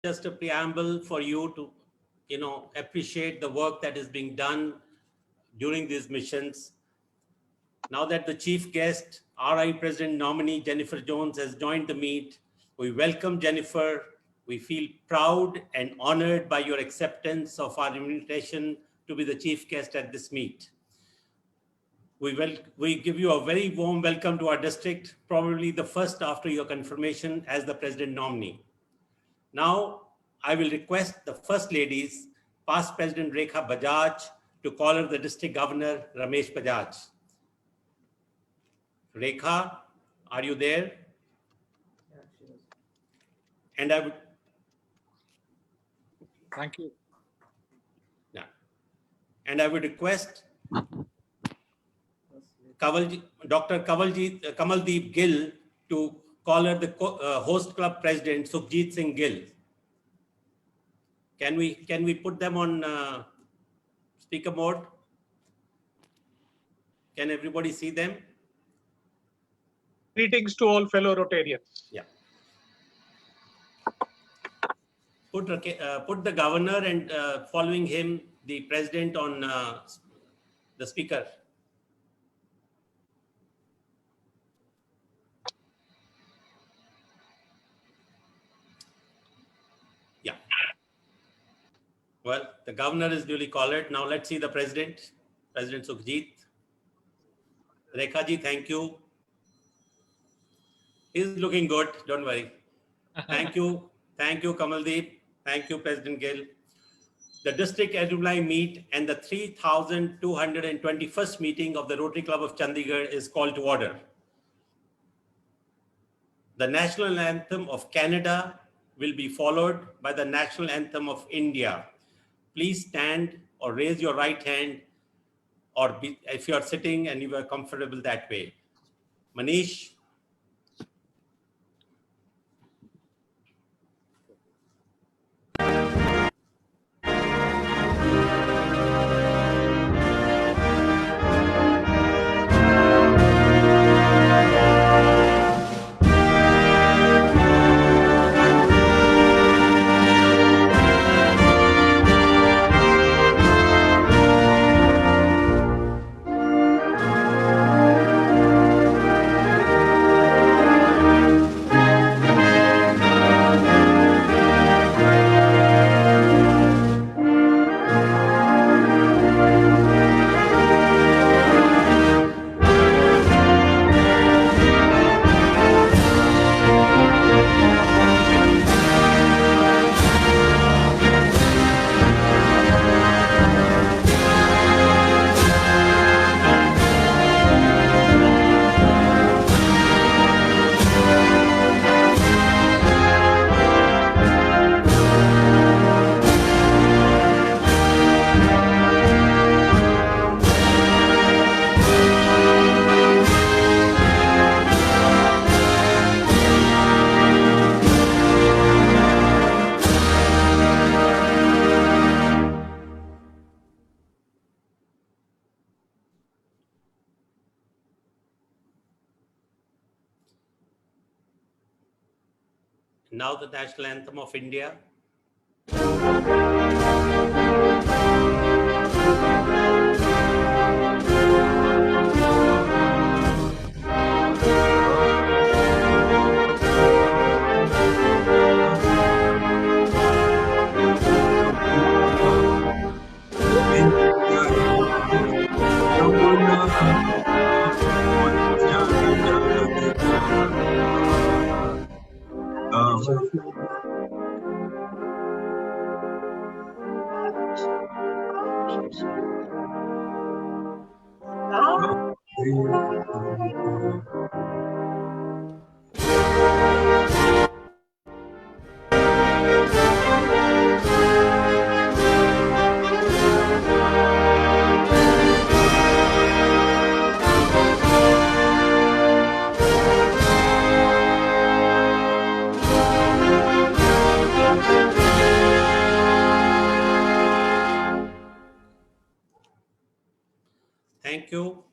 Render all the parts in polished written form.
just a preamble for you to, appreciate the work that is being done during these missions. Now that the chief guest, RI President nominee Jennifer Jones has joined the meet, we welcome Jennifer. We feel proud and honored by your acceptance of our invitation to be the chief guest at this meet. We give you a very warm welcome to our district, probably the first after your confirmation as the president nominee. Now, I will request the First Ladies, past President Rekha Bajaj, to call her the District Governor, Ramesh Bajaj. Rekha, are you there? Yeah, she is. And I would... Thank you. Yeah. And I would request Dr. Kamaldeep Gill to call her the host club president, Sukhjit Singh Gill. Can we put them on speaker mode? Can everybody see them? Greetings to all fellow Rotarians. Yeah. Put the governor and following him, the president on the speaker. Yeah. Well, the governor is duly called. Now let's see the president, President Sukhjit. Rekha ji, thank you. He's looking good. Don't worry. Thank you. Thank you, Kamaldeep. Thank you, President Gill. The district alumni meet and the 3,221st meeting of the Rotary Club of Chandigarh is called to order. The national anthem of Canada will be followed by the national anthem of India. Please stand or raise your right hand, or if you are sitting and you are comfortable that way. Manish. Now the national anthem of India. Thank you.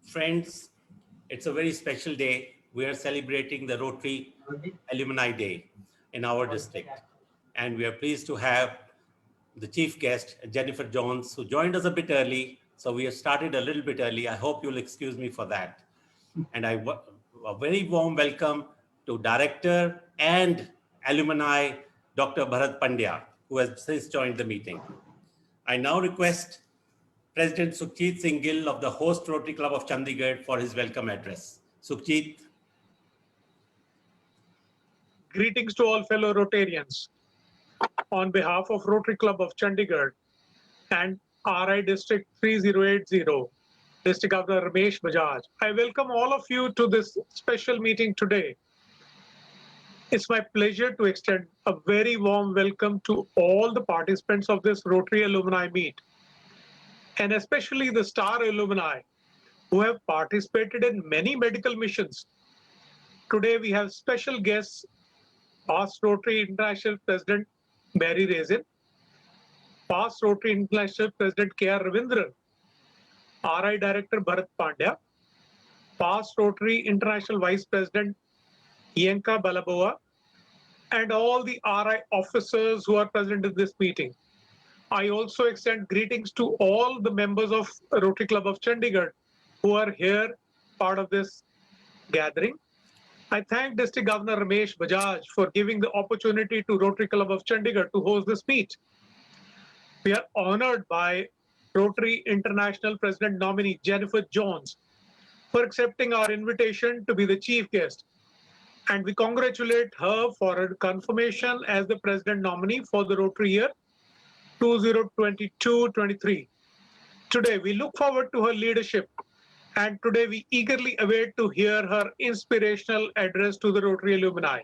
Friends, It's a very special day. We are celebrating the Rotary Alumni Day in our district. And we are pleased to have the chief guest, Jennifer Jones, who joined us a bit early. So we have started a little bit early. I hope you'll excuse me for that. And a very warm welcome to Director and Alumni, Dr. Bharat Pandya, who has since joined the meeting. I now request President Sukhjit Singh Gill of the host Rotary Club of Chandigarh for his welcome address. Sukhjit. Greetings to all fellow Rotarians. On behalf of Rotary Club of Chandigarh and RI District 3080, District Governor Ramesh Bajaj, I welcome all of you to this special meeting today. It's my pleasure to extend a very warm welcome to all the participants of this Rotary Alumni Meet, and especially the star alumni who have participated in many medical missions. Today we have special guests, past Rotary International President Barry Raisin, past Rotary International President K.R. Ravindran, RI Director Bharat Pandya, past Rotary International Vice President Yanka Balaboa, and all the RI officers who are present in this meeting. I also extend greetings to all the members of Rotary Club of Chandigarh who are here, part of this gathering. I thank District Governor Ramesh Bajaj for giving the opportunity to Rotary Club of Chandigarh to host this meet. We are honored by Rotary International President nominee Jennifer Jones for accepting our invitation to be the chief guest. And we congratulate her for her confirmation as the president nominee for the Rotary year 2022-23. Today, we look forward to her leadership, and today we eagerly await to hear her inspirational address to the Rotary alumni.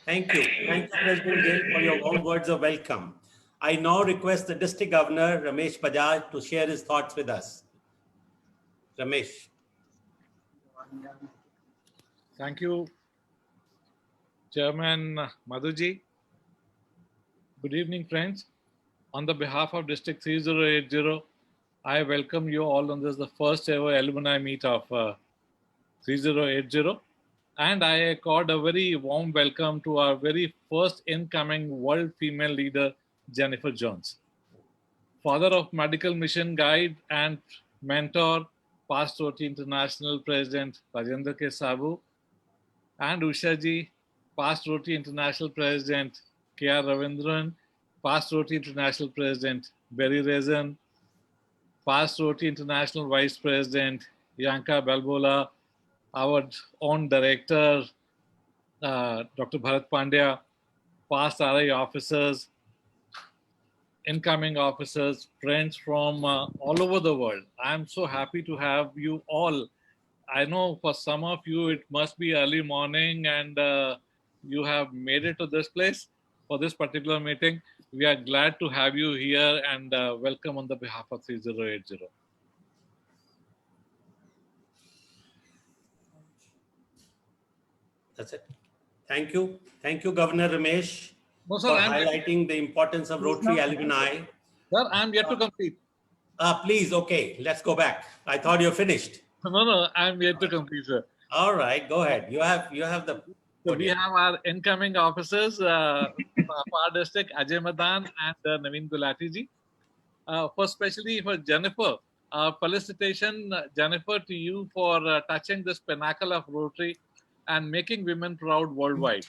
Thank you. Thank you, President Gill, for your warm words of welcome. I now request the District Governor, Ramesh Bajaj, to share his thoughts with us. Ramesh. Thank you, Chairman Madhuji. Good evening, friends. On the behalf of District 3080, I welcome you all on this, the first ever alumni meet of 3080. And I accord a very warm welcome to our very first incoming world female leader, Jennifer Jones. Father of Medical Mission Guide and mentor, past Rotary International President Rajendra Saboo, and Usha ji, past Rotary International President K.R. Ravindran, past Rotary International President Barry Raisin, past Rotary International Vice President Yanka Balbola, our own director, Dr. Bharat Pandya, past RI officers, incoming officers, friends from all over the world. I'm so happy to have you all. I know for some of you, it must be early morning and you have made it to this place for this particular meeting. We are glad to have you here and welcome on the behalf of 3080. That's it. Thank you. Thank you, Governor Ramesh, No, sir, for highlighting the importance of Rotary alumni. Sir, I'm yet to complete. Please, okay, let's go back. I thought you're finished. No, I'm yet to complete, sir. All right, go ahead. You have the. So we have our incoming officers of our district, Ajay Madan and Naveen Gulati ji. Especially for Jennifer, felicitation, Jennifer, to you for touching this pinnacle of Rotary and making women proud worldwide.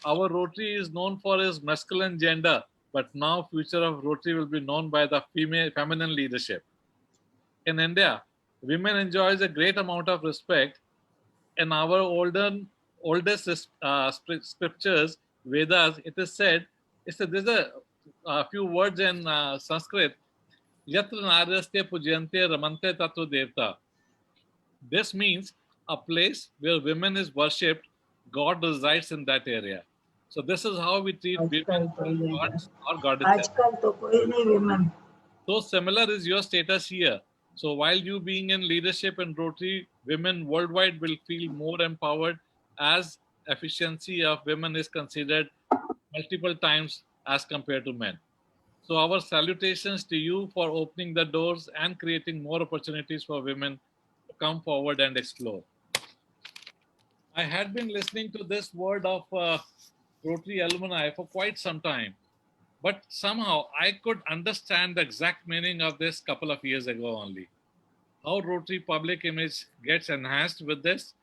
Our Rotary is known for its masculine gender, but now future of Rotary will be known by the feminine leadership. In India, women enjoys a great amount of respect. In our oldest scriptures, Vedas, it is said, there's a few words in Sanskrit, Yatra Naryaste Pujyante Ramante Tattva Devta. This means a place where women is worshipped, God resides in that area. So this is how we treat women, gods or goddesses. So similar is your status here. So while you being in leadership in Rotary, women worldwide will feel more empowered as efficiency of women is considered multiple times as compared to men. So our salutations to you for opening the doors and creating more opportunities for women come forward and explore. I had been listening to this word of Rotary alumni for quite some time, but somehow I could understand the exact meaning of this couple of years ago only. How Rotary public image gets enhanced with this,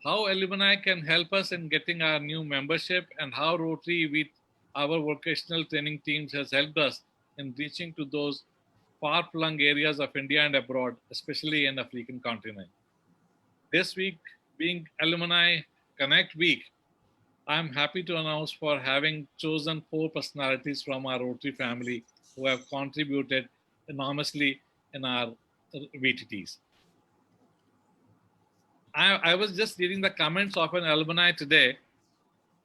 how alumni can help us in getting our new membership, and how Rotary with our vocational training teams has helped us in reaching to those far-flung areas of India and abroad, especially in African continent. This week being Alumni Connect Week, I'm happy to announce for having chosen 4 personalities from our Rotary family who have contributed enormously in our VTTs. I was just reading the comments of an alumni today.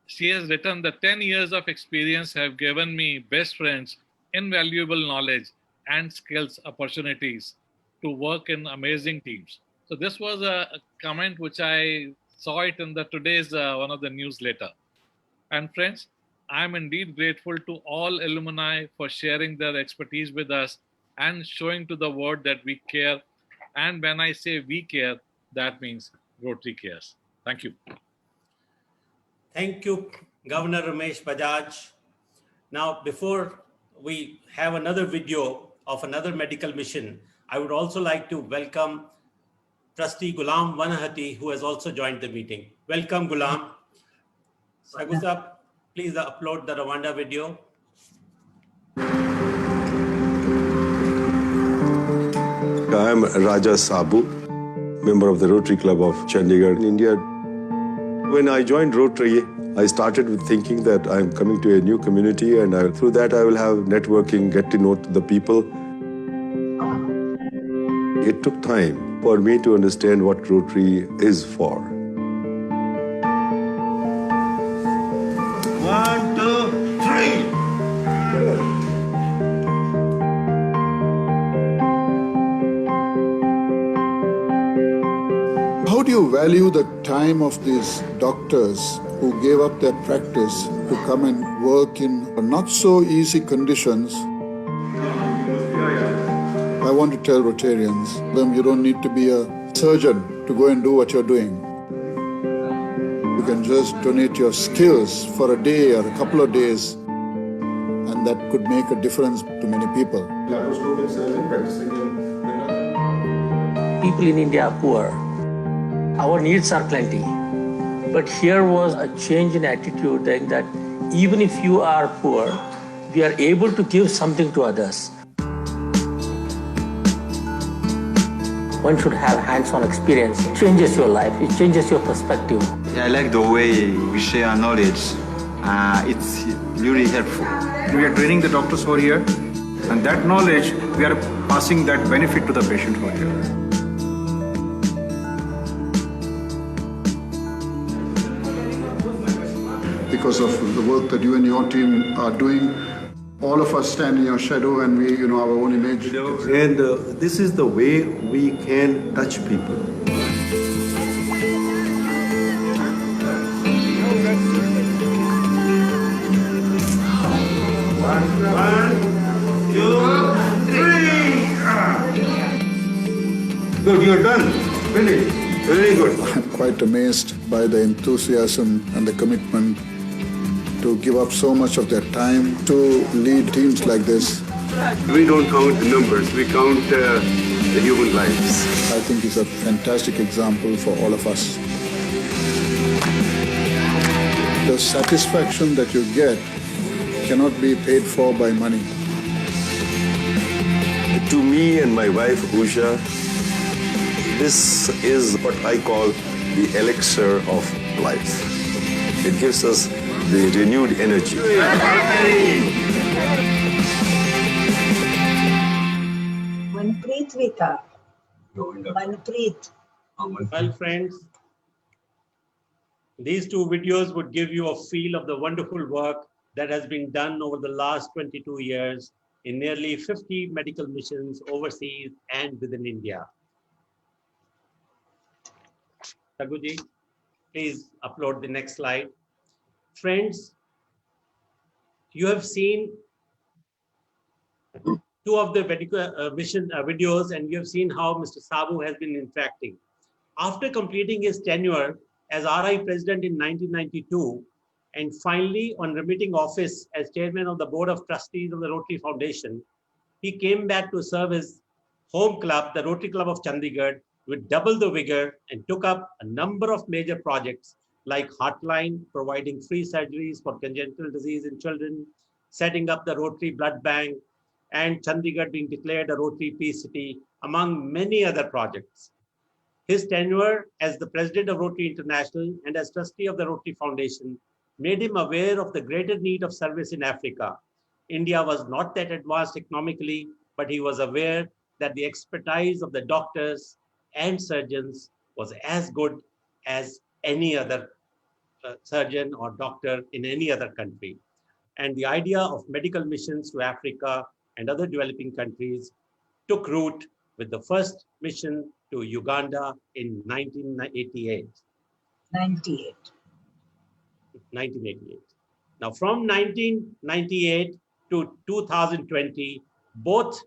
She has written that 10 years of experience have given me best friends, invaluable knowledge and skills opportunities to work in amazing teams. So this was a comment which I saw it in the today's one of the newsletter. And friends, I'm indeed grateful to all alumni for sharing their expertise with us and showing to the world that we care. And when I say we care, that means Rotary cares. Thank you. Thank you, Governor Ramesh Bajaj. Now, before we have another video of another medical mission, I would also like to welcome Trustee Gulam Vanahati, who has also joined the meeting. Welcome, Gulam. Saboo sir, please upload the Rwanda video. I am Usha Saboo, member of the Rotary Club of Chandigarh in India. When I joined Rotary, I started with thinking that I'm coming to a new community and through that I will have networking, get to know the people. It took time for me to understand what Rotary is for. 1, 2, 3. How do you value the time of these doctors who gave up their practice to come and work in not so easy conditions? I want to tell Rotarians, you don't need to be a surgeon to go and do what you're doing. You can just donate your skills for a day or a couple of days, and that could make a difference to many people. People in India are poor. Our needs are plenty. But here was a change in attitude that even if you are poor, we are able to give something to others. One should have hands-on experience. It changes your life. It changes your perspective. I like the way we share knowledge. It's really helpful. We are training the doctors who are here, and that knowledge, we are passing that benefit to the patient who are here. Because of the work that you and your team are doing, all of us stand in your shadow and we, our own image. And this is the way we can touch people. One, 2, 3. Good, you're done. Finish. Very good. I'm quite amazed by the enthusiasm and the commitment to give up so much of their time to lead teams like this. We don't count the numbers, we count the human lives. I think it's a fantastic example for all of us. The satisfaction that you get cannot be paid for by money. To me and my wife Usha, this is what I call the elixir of life. It gives us the renewed energy. Manpreet Vita. Manpreet. Well, friends, these 2 videos would give you a feel of the wonderful work that has been done over the last 22 years in nearly 50 medical missions overseas and within India. Saguji, please upload the next slide. Friends, you have seen 2 of the medical mission videos, and you have seen how Mr. Saboo has been interacting. After completing his tenure as RI president in 1992, and finally on remitting office as chairman of the board of trustees of the Rotary Foundation, he came back to serve his home club, the Rotary Club of Chandigarh, with double the vigor and took up a number of major projects like Heartline, providing free surgeries for congenital disease in children, setting up the Rotary Blood Bank, and Chandigarh being declared a Rotary Peace City, among many other projects. His tenure as the president of Rotary International and as trustee of the Rotary Foundation made him aware of the greater need of service in Africa. India was not that advanced economically, but he was aware that the expertise of the doctors and surgeons was as good as any other surgeon or doctor in any other country. And the idea of medical missions to Africa and other developing countries took root with the first mission to Uganda in 1988. 1988. Now, from 1998 to 2020, both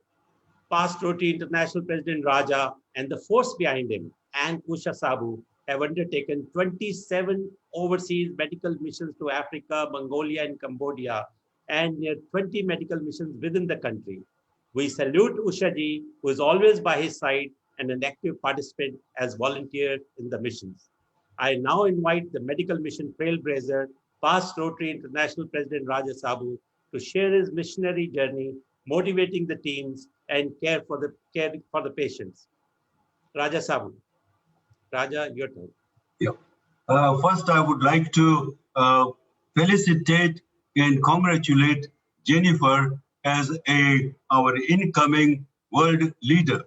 past Rotary International President Raja and the force behind him, and Usha Saboo, have undertaken 27 overseas medical missions to Africa, Mongolia, and Cambodia, and near 20 medical missions within the country. We salute Usha ji, who is always by his side and an active participant as volunteer in the missions. I now invite the medical mission trailblazer, past Rotary International President Raja Saboo, to share his missionary journey, motivating the teams and care for the patients. Raja Saboo. Raja, your turn. Yeah. First, I would like to felicitate and congratulate Jennifer as our incoming world leader.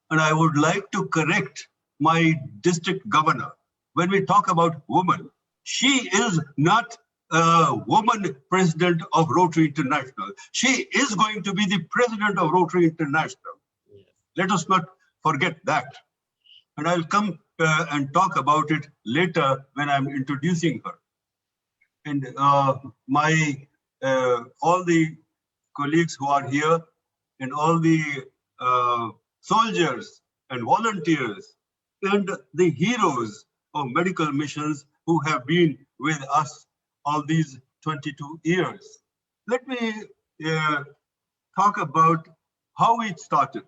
And I would like to correct my district governor. When we talk about woman, she is not a woman president of Rotary International. She is going to be the president of Rotary International. Yes. Let us not forget that. And I'll come and talk about it later when I'm introducing her. And all the colleagues who are here and all the soldiers and volunteers and the heroes of medical missions who have been with us all these 22 years. Let me talk about how it started.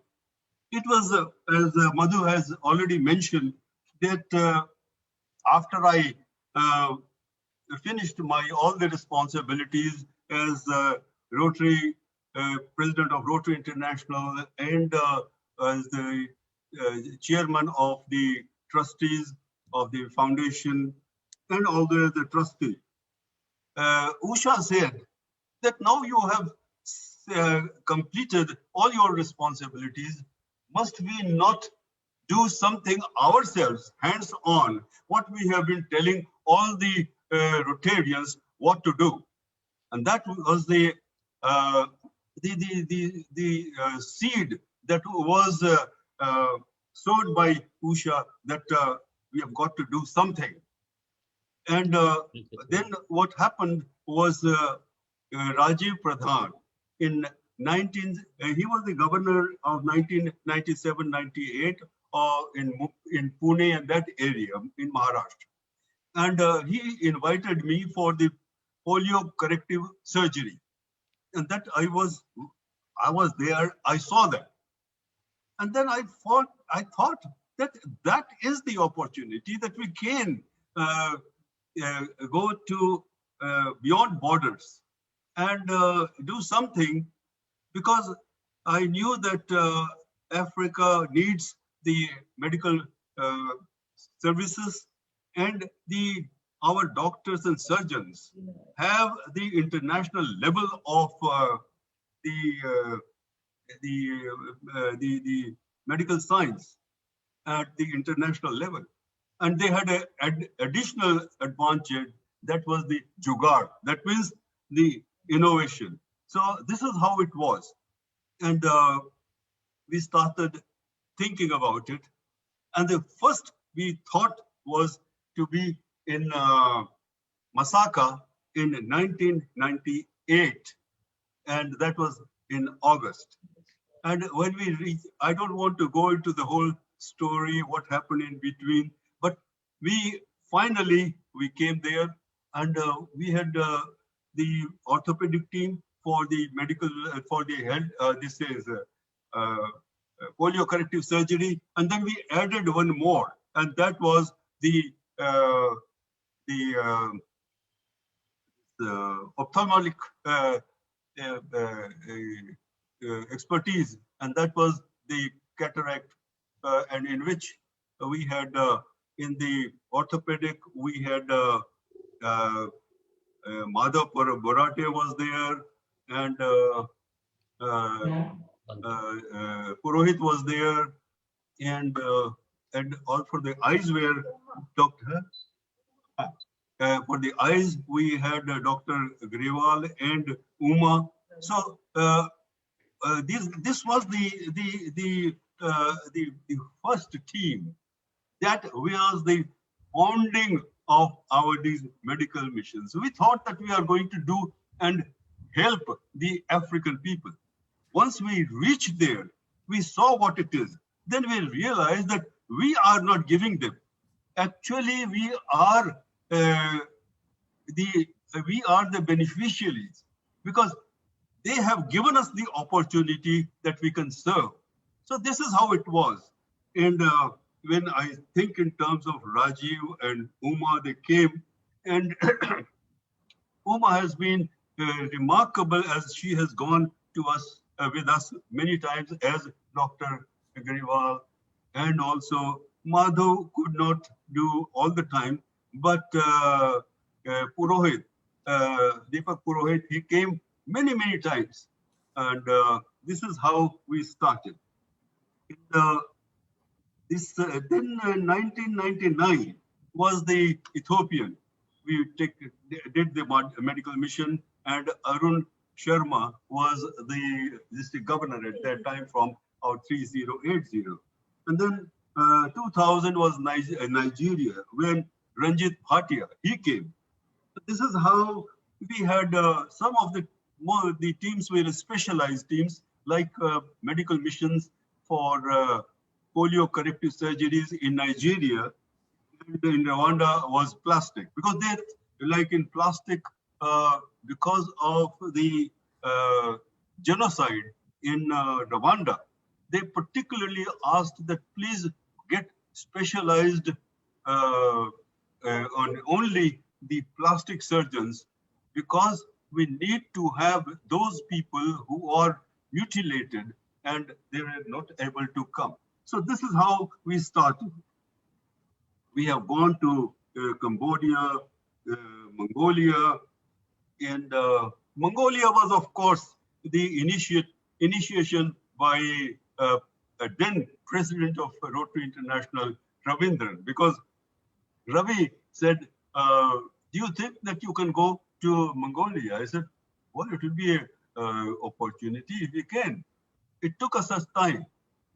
It was, as Madhu has already mentioned, that after I finished all the responsibilities as Rotary President of Rotary International and as the chairman of the trustees of the foundation and all the trustee, Usha said that now you have completed all your responsibilities. Must we not do something ourselves, hands-on, what we have been telling all the Rotarians what to do? And that was the seed that was sowed by Usha, that we have got to do something. And then what happened was Rajiv Pradhan he was the governor of 1997-98 in Pune and that area in Maharashtra. And he invited me for the polio corrective surgery. And that I was there, I saw that. And then I thought that is the opportunity that we can go to beyond borders and do something, because I knew that Africa needs the medical services, and our doctors and surgeons have the international level of the medical science at the international level. And they had an additional advantage, that was the jugaad, that means the innovation. So this is how it was. And we started thinking about it. And the first we thought was to be in Masaka in 1998. And that was in August. And when we reached, I don't want to go into the whole story, what happened in between. But we finally came there, and we had the orthopedic team for the medical for the health. This is polio corrective surgery, and then we added one more, and that was the ophthalmic expertise, and that was the cataract, and in which we had in the orthopedic we had Madhav Borate was there, and Purohit was there, and all for the eyes were Dr. For the eyes, we had Dr. Grewal and Uma. So this was the first team that was the founding of these medical missions. We thought that we are going to do and help the African people. Once we reached there, we saw what it is. Then we realized that we are not giving them. Actually, we are the beneficiaries, because they have given us the opportunity that we can serve. So this is how it was. And when I think in terms of Rajiv and Uma, they came, and Uma has been remarkable, as she has gone to us with us many times as Dr. Agrawal, and also Madhav could not do all the time, but Purohit, Deepak Purohit, he came many times, and this is how we started. Then 1999 was the Ethiopian. We did the medical mission, and Arun Sharma was the district governor at that time from our 3080. And then 2000 was Nigeria, when Ranjit Bhatia, he came. This is how we had some of the teams were specialized teams, like medical missions for polio corrective surgeries in Nigeria. And in Rwanda was plastic, because they, like in plastic, because of the genocide in Rwanda, they particularly asked that please get specialized on only the plastic surgeons, because we need to have those people who are mutilated and they were not able to come. So this is how we started. We have gone to Cambodia, Mongolia, and Mongolia was, of course, the initiation by a then president of Rotary International, Ravindran, because Ravi said, do you think that you can go to Mongolia? I said, well, it will be an opportunity if we can. It took us some time,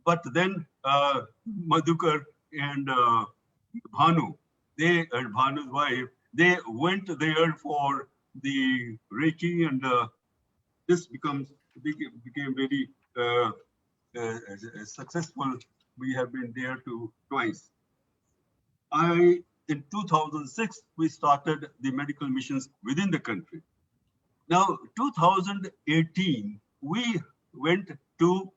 but then Madhukar and Bhanu, and Bhanu's wife, they went there for the Reiki, and this became very successful. We have been there twice. In 2006, we started the medical missions within the country. Now, 2018, we went to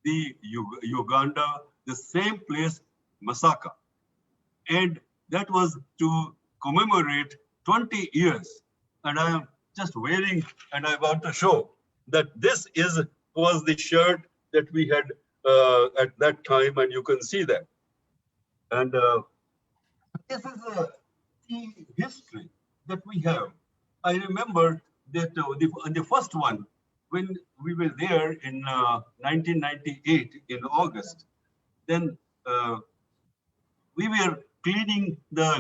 the Uganda, the same place, Masaka. And that was to commemorate 20 years. And I am just wearing, and I want to show that this was the shirt that we had at that time, and you can see that. And this is the history that we have. I remember that the first one, when we were there in 1998 in August, then we were cleaning the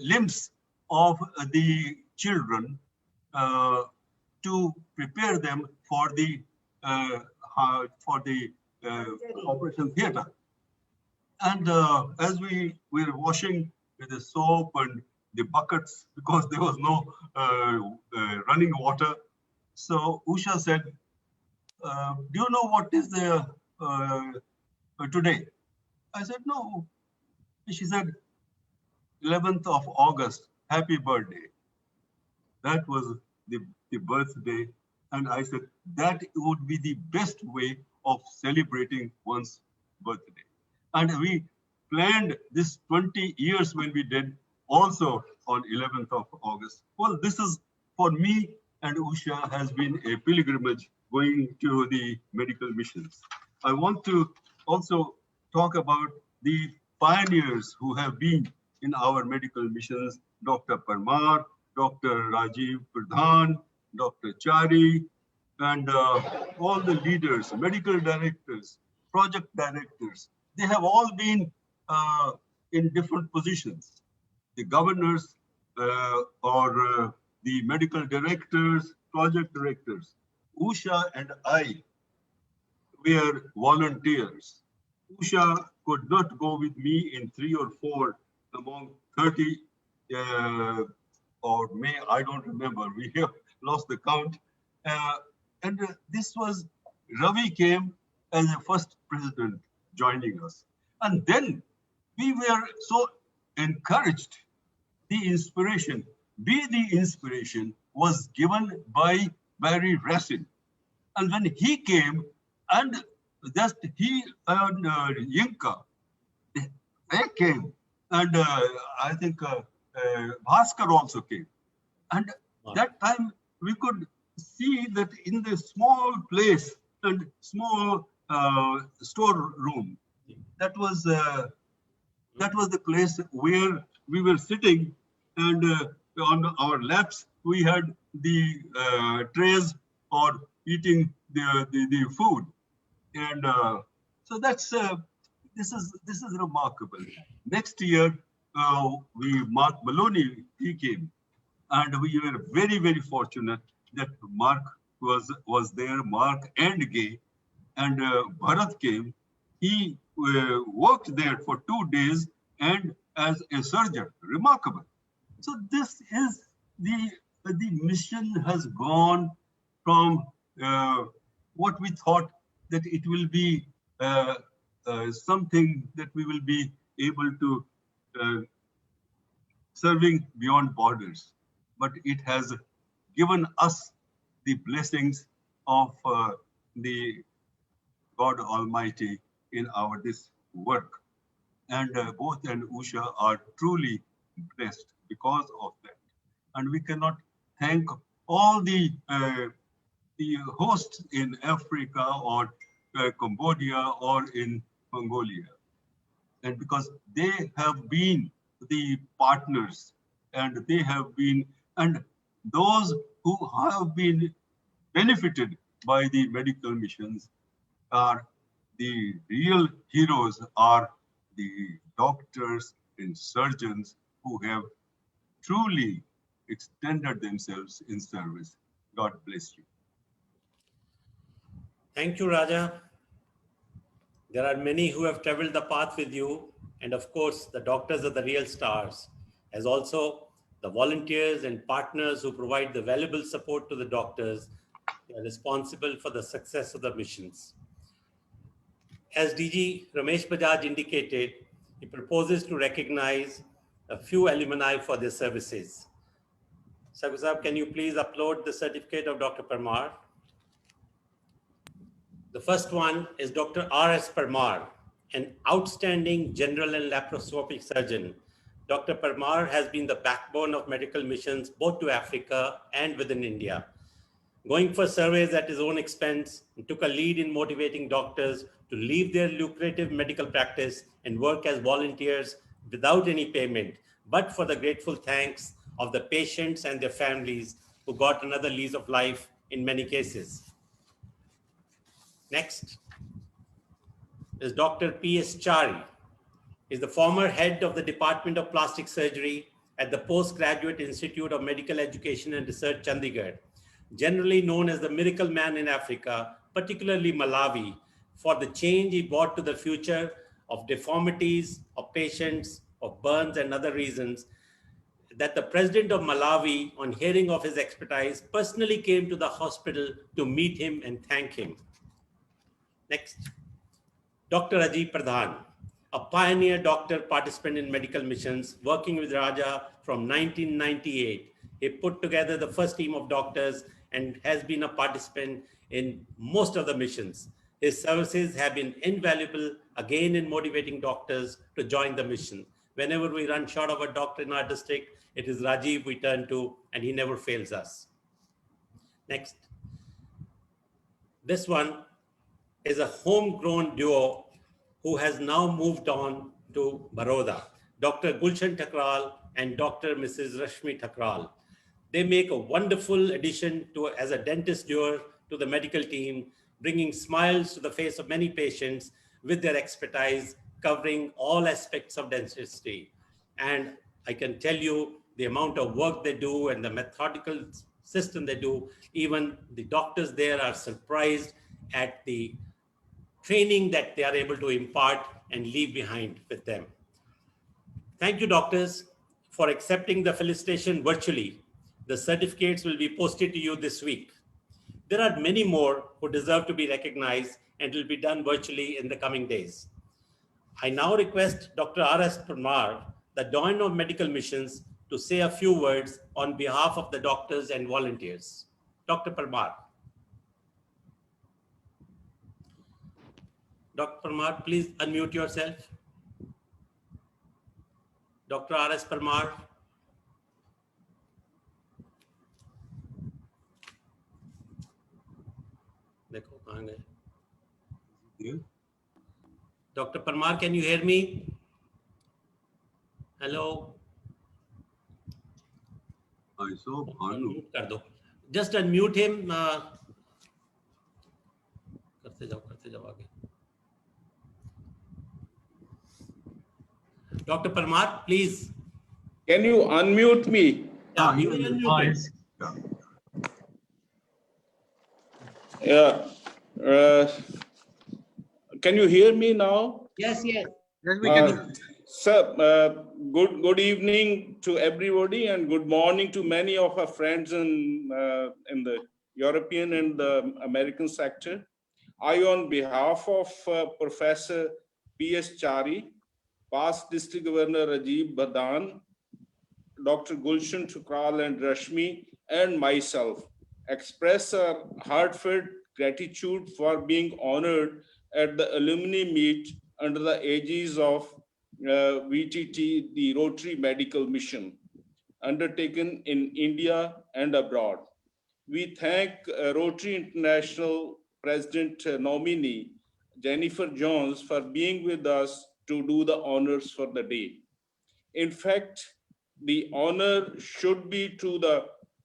limbs of the children to prepare them for the operation theater. And as we were washing with the soap and the buckets, because there was no running water, so Usha said, do you know what is the today? I said, no. She said, 11th of August, happy birthday. That was the birthday. And I said, that would be the best way of celebrating one's birthday. And we planned this 20 years when we did also on 11th of August. Well, this is for me and Usha has been a pilgrimage going to the medical missions. I want to also talk about the pioneers who have been in our medical missions, Dr. Parmar, Dr. Rajiv Pradhan, Dr. Chari, and all the leaders, medical directors, project directors. They have all been in different positions. The governors or the medical directors, project directors. Usha and I were volunteers. Usha could not go with me in 3 or 4 among 30 or May, I don't remember. We have lost the count. And this was, Ravi came as the first president joining us. And then we were so encouraged. The inspiration, was given by Barry Racine. And when he came, and just he and Yinka, they came. And I think Bhaskar also came. And that time we could see that in the small place and small storeroom, that was the place where we were sitting, and on our laps we had the trays or eating the food, and so that's this is remarkable. Next year, Mark Maloney, he came, and we were very fortunate that Mark was there. Mark and Gay, and Bharat came. He worked there for 2 days and as a surgeon. Remarkable. So this is the mission has gone from what we thought that it will be something that we will be able to serving beyond borders, but it has given us the blessings of the God Almighty in our this work. And both and Usha are truly blessed because of that. And we cannot thank all the hosts in Africa or Cambodia or in Mongolia. And because they have been the partners, and they have been, and those who have been benefited by the medical missions are the real heroes, are the doctors and surgeons who have truly extended themselves in service. God bless you. Thank you, Raja. There are many who have traveled the path with you. And of course, the doctors are the real stars, as also the volunteers and partners who provide the valuable support to the doctors. They are responsible for the success of the missions. As DG Ramesh Bajaj indicated, he proposes to recognize a few alumni for their services. Saboo Sahab, can you please upload the certificate of Dr. Parmar? The first one is Dr. R.S. Parmar, an outstanding general and laparoscopic surgeon. Dr. Parmar has been the backbone of medical missions both to Africa and within India. Going for surveys at his own expense, he took a lead in motivating doctors to leave their lucrative medical practice and work as volunteers without any payment, but for the grateful thanks of the patients and their families who got another lease of life in many cases. Next is Dr. P.S. Chari. He is the former head of the Department of Plastic Surgery at the Postgraduate Institute of Medical Education and Research, Chandigarh, generally known as the miracle man in Africa, particularly Malawi, for the change he brought to the future of deformities, of patients, of burns and other reasons, that the president of Malawi, on hearing of his expertise, personally came to the hospital to meet him and thank him. Next, Dr. Rajiv Pradhan, a pioneer doctor participant in medical missions, working with Raja from 1998. He put together the first team of doctors and has been a participant in most of the missions. His services have been invaluable, again in motivating doctors to join the mission. Whenever we run short of a doctor in our district, it is Rajiv we turn to, and he never fails us. Next. This one is a homegrown duo who has now moved on to Baroda, Dr. Gulshan Thakral and Dr. Mrs. Rashmi Thakral. They make a wonderful addition as a dentist duo to the medical team, bringing smiles to the face of many patients with their expertise covering all aspects of dentistry. And I can tell you the amount of work they do and the methodical system they do, even the doctors there are surprised at the training that they are able to impart and leave behind with them. Thank you, doctors, for accepting the felicitation virtually. The certificates will be posted to you this week. There are many more who deserve to be recognized, and it will be done virtually in the coming days. I now request Dr. R.S. Parmar, the Dean of Medical Missions, to say a few words on behalf of the doctors and volunteers. Dr. Parmar. Dr. Parmar, please unmute yourself. Dr. R.S. Parmar. देखो कहाँ गए? Dr. Parmar, can you hear me? Hello. I saw Bhanu. कर दो. Just unmute him. करते जाओ आगे. Dr. Parmar, please. Can you unmute me? Yeah, you will unmute. Yeah. Can you hear me now? Yes, yes. Yes, we can. Sir, good evening to everybody and good morning to many of our friends in the European and the American sector. I, on behalf of Professor P.S. Chari, past District Governor Rajiv Badan, Dr. Gulshan Thakral and Rashmi, and myself, express our heartfelt gratitude for being honored at the alumni meet under the aegis of VTT, the Rotary Medical Mission, undertaken in India and abroad. We thank Rotary International President nominee Jennifer Jones for being with us to do the honors for the day. In fact, the honor should be to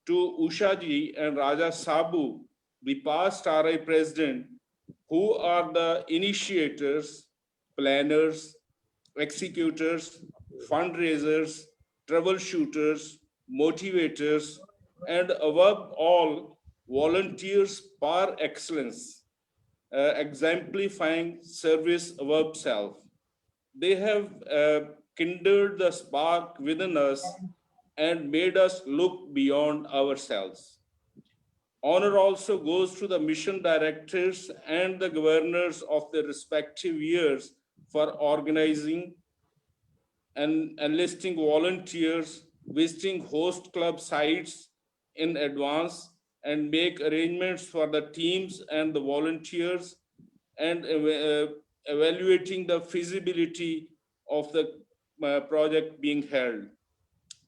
Usha ji and Raja Saboo, the past RI president, who are the initiators, planners, executors, fundraisers, troubleshooters, motivators, and above all, volunteers par excellence, exemplifying service above self. They have kindled the spark within us and made us look beyond ourselves. Honor also goes to the mission directors and the governors of their respective years for organizing and enlisting volunteers, visiting host club sites in advance, and make arrangements for the teams and the volunteers, and evaluating the feasibility of the project being held,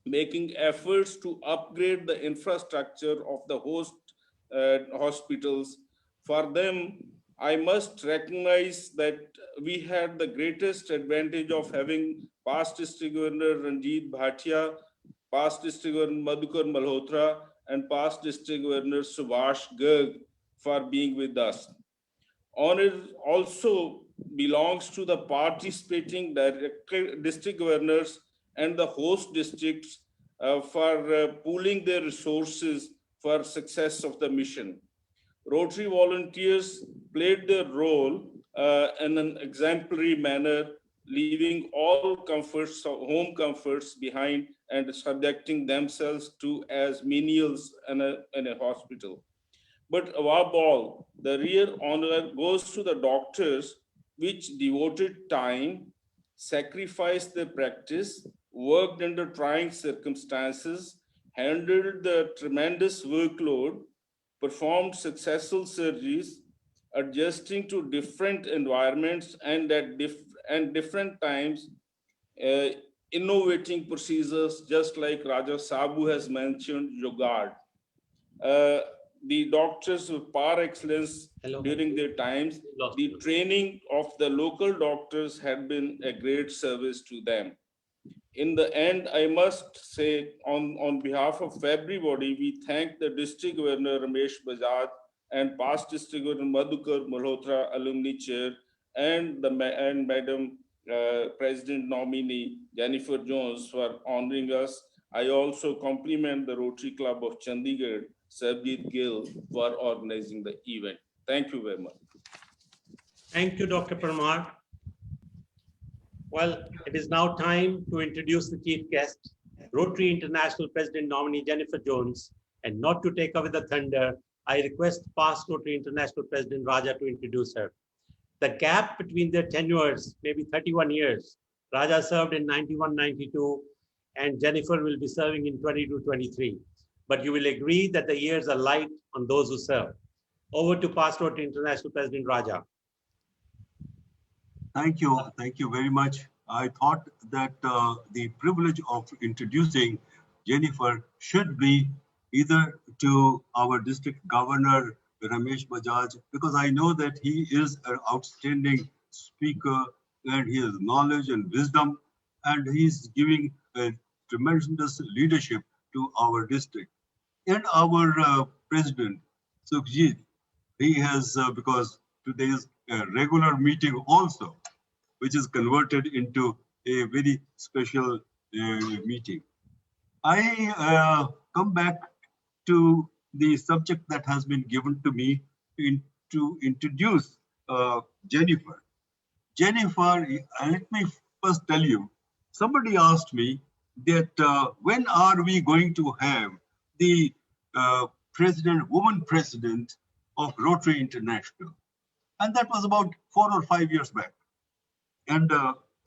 making efforts to upgrade the infrastructure of the host hospitals. For them, I must recognize that we had the greatest advantage of having past District Governor Ranjit Bhatia, past District Governor Madhukar Malhotra, and past District Governor Subhash Garg for being with us. Honor also belongs to the participating district governors and the host districts for pooling their resources for success of the mission. Rotary volunteers played their role in an exemplary manner, leaving all comforts, home comforts behind and subjecting themselves to as menials in a hospital. But above all, the real honor goes to the doctors, which devoted time, sacrificed their practice, worked under trying circumstances, handled the tremendous workload, performed successful surgeries, adjusting to different environments and and different times, uh, innovating procedures, just like Raja Saboo has mentioned, Yogard. Uh, the doctors with par excellence during their times, the training of the local doctors had been a great service to them. In the end, I must say, on behalf of everybody, we thank the District Governor Ramesh Bajaj and past District Governor Madhukar Malhotra, Alumni Chair, and Madam President nominee Jennifer Jones for honoring us. I also compliment the Rotary Club of Chandigarh, Sarbjeet Gill, for organizing the event. Thank you very much. Thank you, Dr. Parmar. Well, it is now time to introduce the chief guest, Rotary International President nominee Jennifer Jones. And not to take away the thunder, I request past Rotary International President Raja to introduce her. The gap between their tenures may be 31 years. Raja served in 91-92, and Jennifer will be serving in 22-23. But you will agree that the years are light on those who serve. Over to past Rotary International President Raja. Thank you very much. I thought that the privilege of introducing Jennifer should be either to our district governor, Ramesh Bajaj, because I know that he is an outstanding speaker and he has knowledge and wisdom, and he's giving a tremendous leadership to our district. And our president, Sukhjit, he has, because today is a regular meeting also, which is converted into a very special meeting. I come back to the subject that has been given to me to introduce Jennifer. Jennifer, let me first tell you, somebody asked me that when are we going to have the woman president of Rotary International? And that was about 4 or 5 years back. And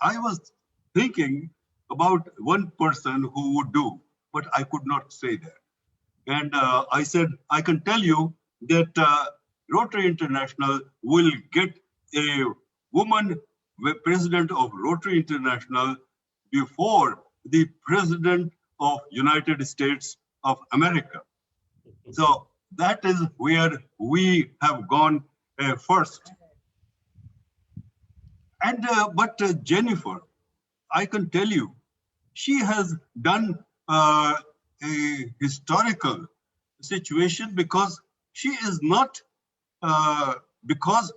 I was thinking about one person who would do, but I could not say that. And I said, I can tell you that Rotary International will get a woman president of Rotary International before the president of United States of America. So that is where we have gone first. And but Jennifer, I can tell you, she has done a historical situation because she is not because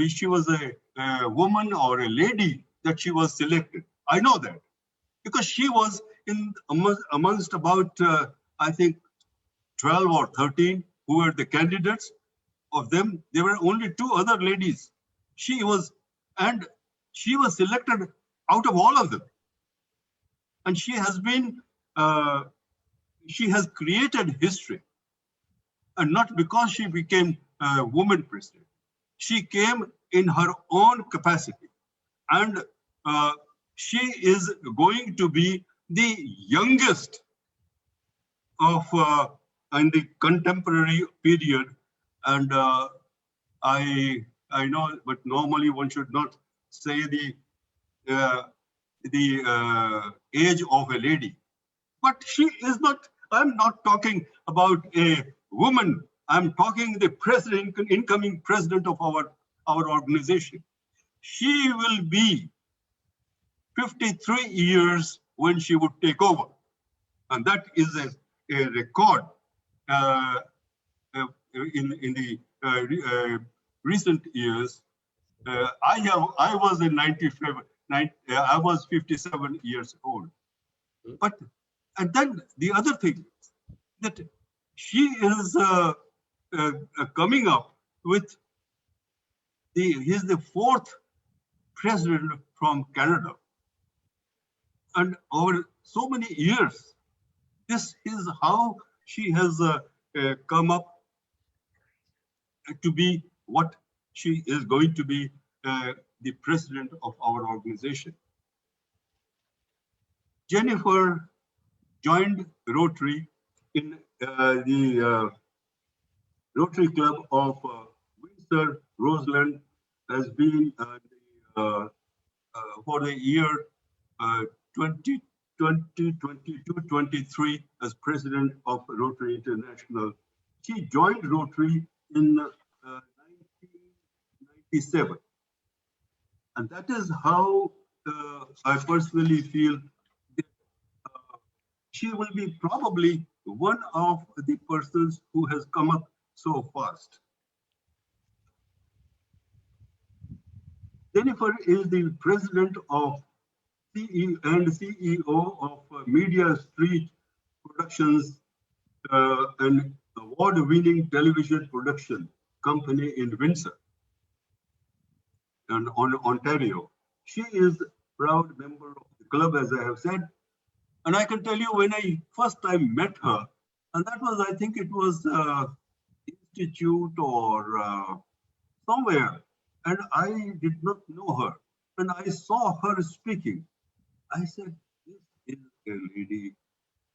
she was a woman or a lady that she was selected. I know that because she was in amongst about I think 12 or 13 who were the candidates. Of them, there were only 2 other ladies. She was selected out of all of them. And she has been, she has created history. And not because she became a woman president. She came in her own capacity. And she is going to be the youngest of in the contemporary period. And I know, but normally one should not say the age of a lady. But she is not. I'm not talking about a woman. I'm talking the president, incoming president of our organization. She will be 53 years when she would take over, and that is a record. In the recent years, I was in 95. I was 57 years old. But and then the other thing is that she is coming up with he's the 4th president from Canada, and over so many years, this is how she has come up to be what she is going to be the president of our organization. Jennifer joined Rotary in the Rotary Club of Windsor, Roseland, has been for the year 2022-23 as president of Rotary International. She joined Rotary in 1997. And that is how I personally feel that she will be probably one of the persons who has come up so fast. Jennifer is the president of CEO of Media Street Productions, an award-winning television production company in Windsor and Ontario. She is a proud member of the club, as I have said. And I can tell you when I first time met her, and that was, I think it was Institute or somewhere, and I did not know her. And I saw her speaking. I said, this is a lady,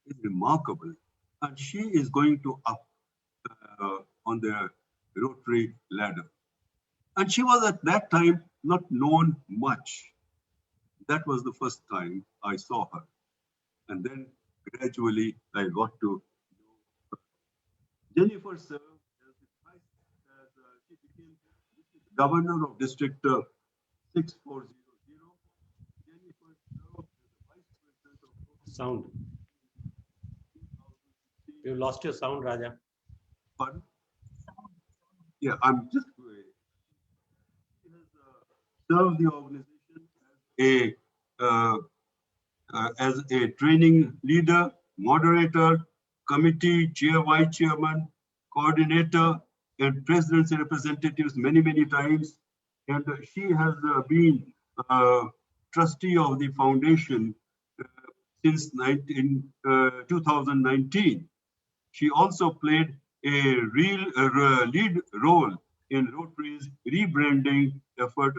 is remarkable. And she is going to up on the Rotary ladder. And she was at that time not known much. That was the first time I saw her. And then gradually I got to know her. Jennifer served as she became governor of District 6400. Jennifer served as the vice president of Sound. You lost your sound, Raja. Pardon? Yeah, I'm just she has served the organization as a training leader, moderator, committee chair, vice chairman, coordinator, and president's representatives many times. And she has been trustee of the foundation since 2019. She also played a lead role in Rotary's rebranding effort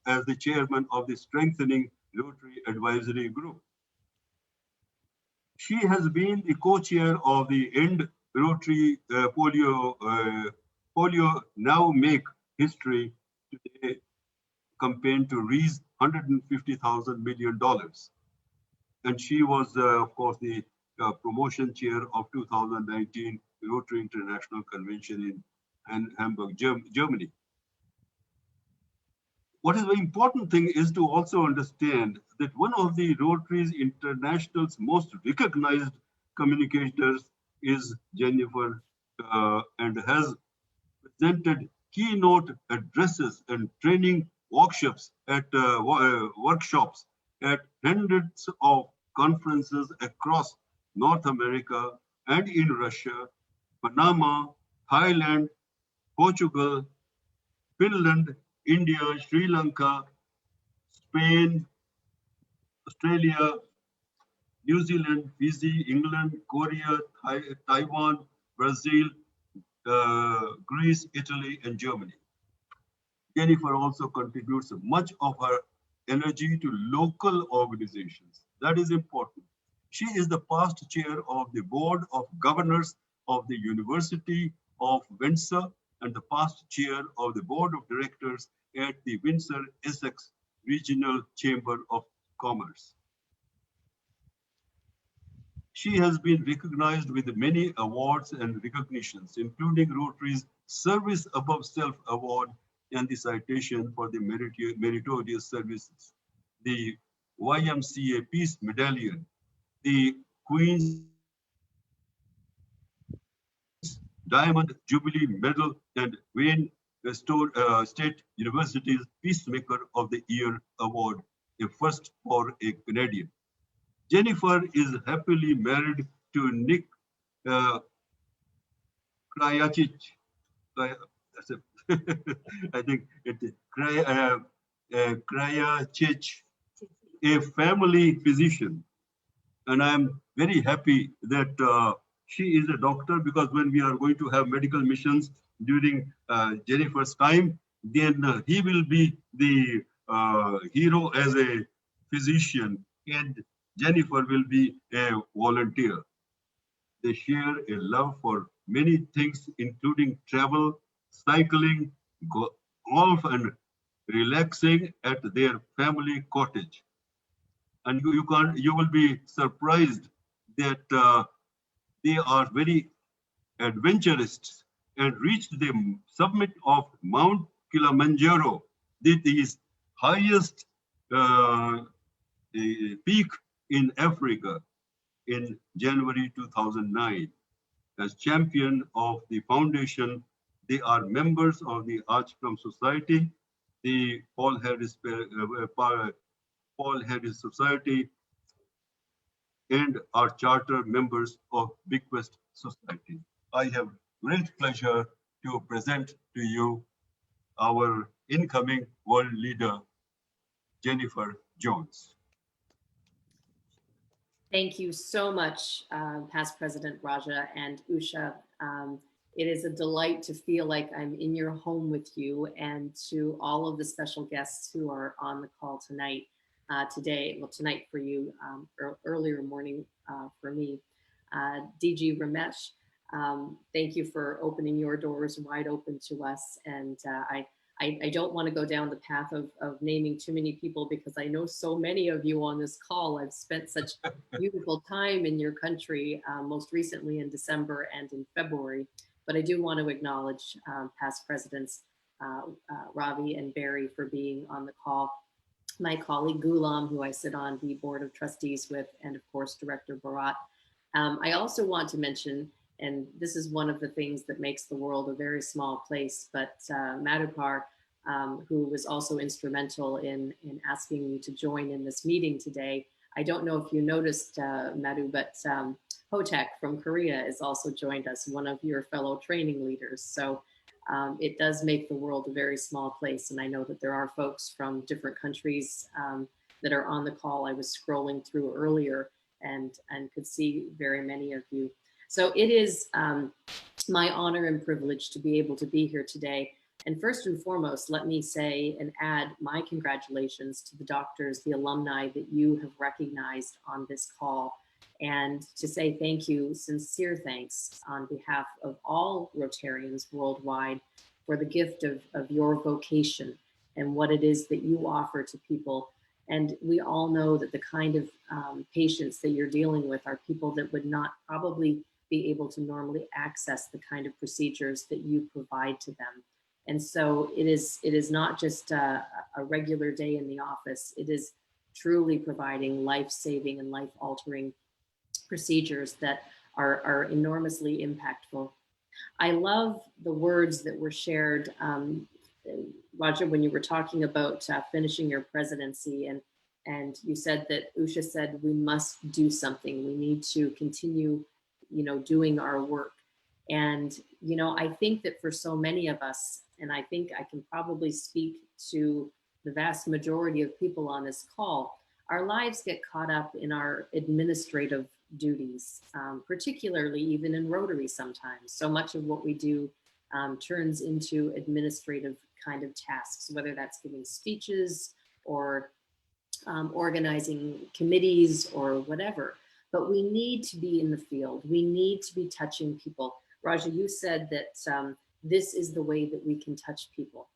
as the chairman of the Strengthening Rotary Advisory Group. She has been the co-chair of the End Rotary Polio Now Make History Today campaign to raise $150 million. And she was, of course, the promotion chair of 2019 Rotary International Convention in Hamburg, Germany. What is the important thing is to also understand that one of the Rotary's International's most recognized communicators is Jennifer and has presented keynote addresses and training workshops at hundreds of conferences across North America and in Russia, Panama, Thailand, Portugal, Finland, India, Sri Lanka, Spain, Australia, New Zealand, Fiji, England, Korea, Taiwan, Brazil, Greece, Italy, and Germany. Jennifer also contributes much of her energy to local organizations. That is important. She is the past chair of the Board of Governors of the University of Windsor and the past chair of the Board of Directors at the Windsor Essex Regional Chamber of Commerce. She has been recognized with many awards and recognitions, including Rotary's Service Above Self Award and the citation for the meritorious services, the YMCA Peace Medallion, the Queen's Diamond Jubilee Medal, and Wayne State University's Peacemaker of the Year Award, a first for a Canadian. Jennifer is happily married to Nick Krajicic. I think it is Krajicic, a family physician. And I'm very happy that she is a doctor, because when we are going to have medical missions during Jennifer's time, then he will be the hero as a physician. And Jennifer will be a volunteer. They share a love for many things, including travel, cycling, golf, and relaxing at their family cottage. And you will be surprised that they are very adventurous and reached the summit of Mount Kilimanjaro. This is highest peak in Africa in January 2009. As champion of the foundation, they are members of the Archcom Society, the Paul Harris Society, and are charter members of Bequest Society. I have great pleasure to present to you our incoming world leader, Jennifer Jones. Thank you so much, past President Raja and Usha. It is a delight to feel like I'm in your home with you, and to all of the special guests who are on the call tonight, tonight for you, earlier morning for me. DG Ramesh, thank you for opening your doors wide open to us. And I don't want to go down the path of naming too many people, because I know so many of you on this call. I've spent such beautiful time in your country, most recently in December and in February. But I do want to acknowledge past presidents Ravi and Barry for being on the call. My colleague Ghulam, who I sit on the board of trustees with, and of course, Director Bharat. I also want to mention, and this is one of the things that makes the world a very small place, but Madhupar, who was also instrumental in asking me to join in this meeting today. I don't know if you noticed, Madhu, but Hotek from Korea has also joined us, one of your fellow training leaders. So it does make the world a very small place. And I know that there are folks from different countries that are on the call. I was scrolling through earlier and could see very many of you. So it is my honor and privilege to be able to be here today. And first and foremost, let me say and add my congratulations to the doctors, the alumni that you have recognized on this call, and to say thank you, sincere thanks on behalf of all Rotarians worldwide for the gift of your vocation and what it is that you offer to people. And we all know that the kind of patients that you're dealing with are people that would not probably be able to normally access the kind of procedures that you provide to them. And so it is not just a regular day in the office. It is truly providing life-saving and life-altering procedures that are enormously impactful. I love the words that were shared, Raja, when you were talking about finishing your presidency, and you said that Usha said we must do something. We need to continue, doing our work. And, I think that for so many of us, and I think I can probably speak to the vast majority of people on this call, our lives get caught up in our administrative duties, particularly even in Rotary sometimes. So much of what we do turns into administrative kind of tasks, whether that's giving speeches or organizing committees or whatever. But we need to be in the field. We need to be touching people. Raja, you said that this is the way that we can touch people.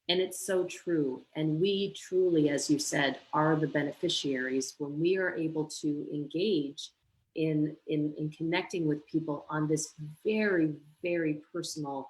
And it's so true. And we truly, as you said, are the beneficiaries when we are able to engage in connecting with people on this very, very personal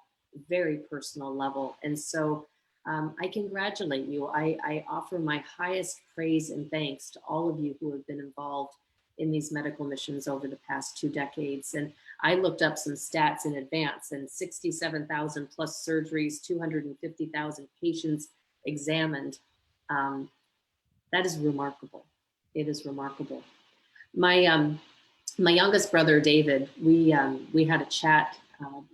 level. And so I congratulate you. I offer my highest praise and thanks to all of you who have been involved in these medical missions over the past 2 decades. And I looked up some stats in advance, and 67,000 plus surgeries, 250,000 patients examined. That is remarkable. It is remarkable. My youngest brother, David, we had a chat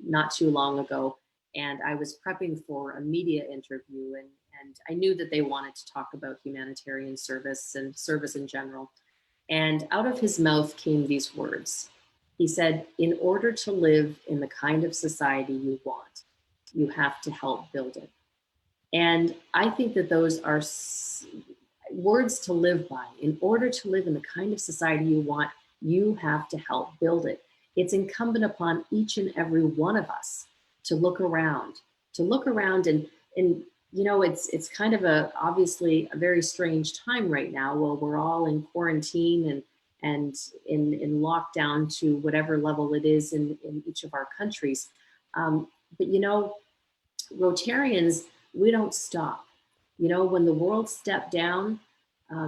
not too long ago, and I was prepping for a media interview, and I knew that they wanted to talk about humanitarian service and service in general. And out of his mouth came these words. He said, in order to live in the kind of society you want, you have to help build it. And I think that those are, words to live by. In order to live in the kind of society you want, you have to help build it. It's incumbent upon each and every one of us to look around and you know, it's kind of obviously a very strange time right now while we're all in quarantine and in lockdown to whatever level it is in each of our countries. But you know, Rotarians, we don't stop. You know, when the world stepped down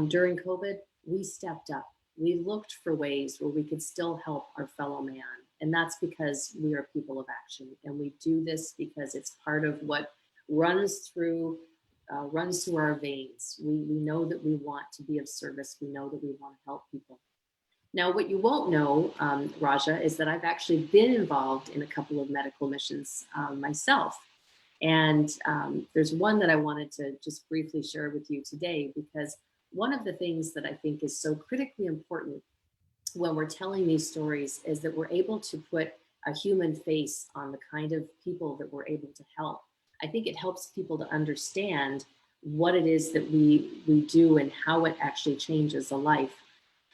during COVID, we stepped up. We looked for ways where we could still help our fellow man. And that's because we are people of action. And we do this because it's part of what runs through our veins. We know that we want to be of service. We know that we want to help people. Now, what you won't know, Raja, is that I've actually been involved in a couple of medical missions myself. And there's one that I wanted to just briefly share with you today, because one of the things that I think is so critically important when we're telling these stories is that we're able to put a human face on the kind of people that we're able to help. I think it helps people to understand what it is that we do and how it actually changes a life.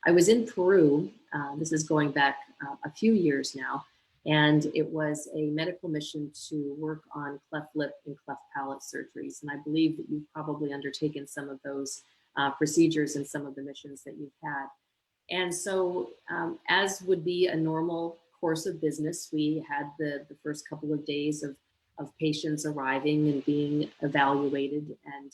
I was in Peru, this is going back a few years now, and it was a medical mission to work on cleft lip and cleft palate surgeries. And I believe that you've probably undertaken some of those procedures in some of the missions that you've had. And so as would be a normal course of business, we had the first couple of days of patients arriving and being evaluated and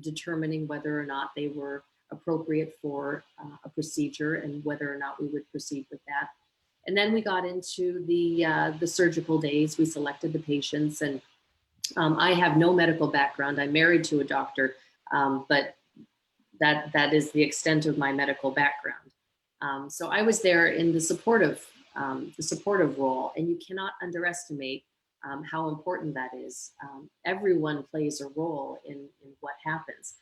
determining whether or not they were appropriate for a procedure and whether or not we would proceed with that. And then we got into the surgical days. We selected the patients, and I have no medical background. I'm married to a doctor, but that is the extent of my medical background. So I was there in the supportive role, and you cannot underestimate how important that is. Everyone plays a role in what happens.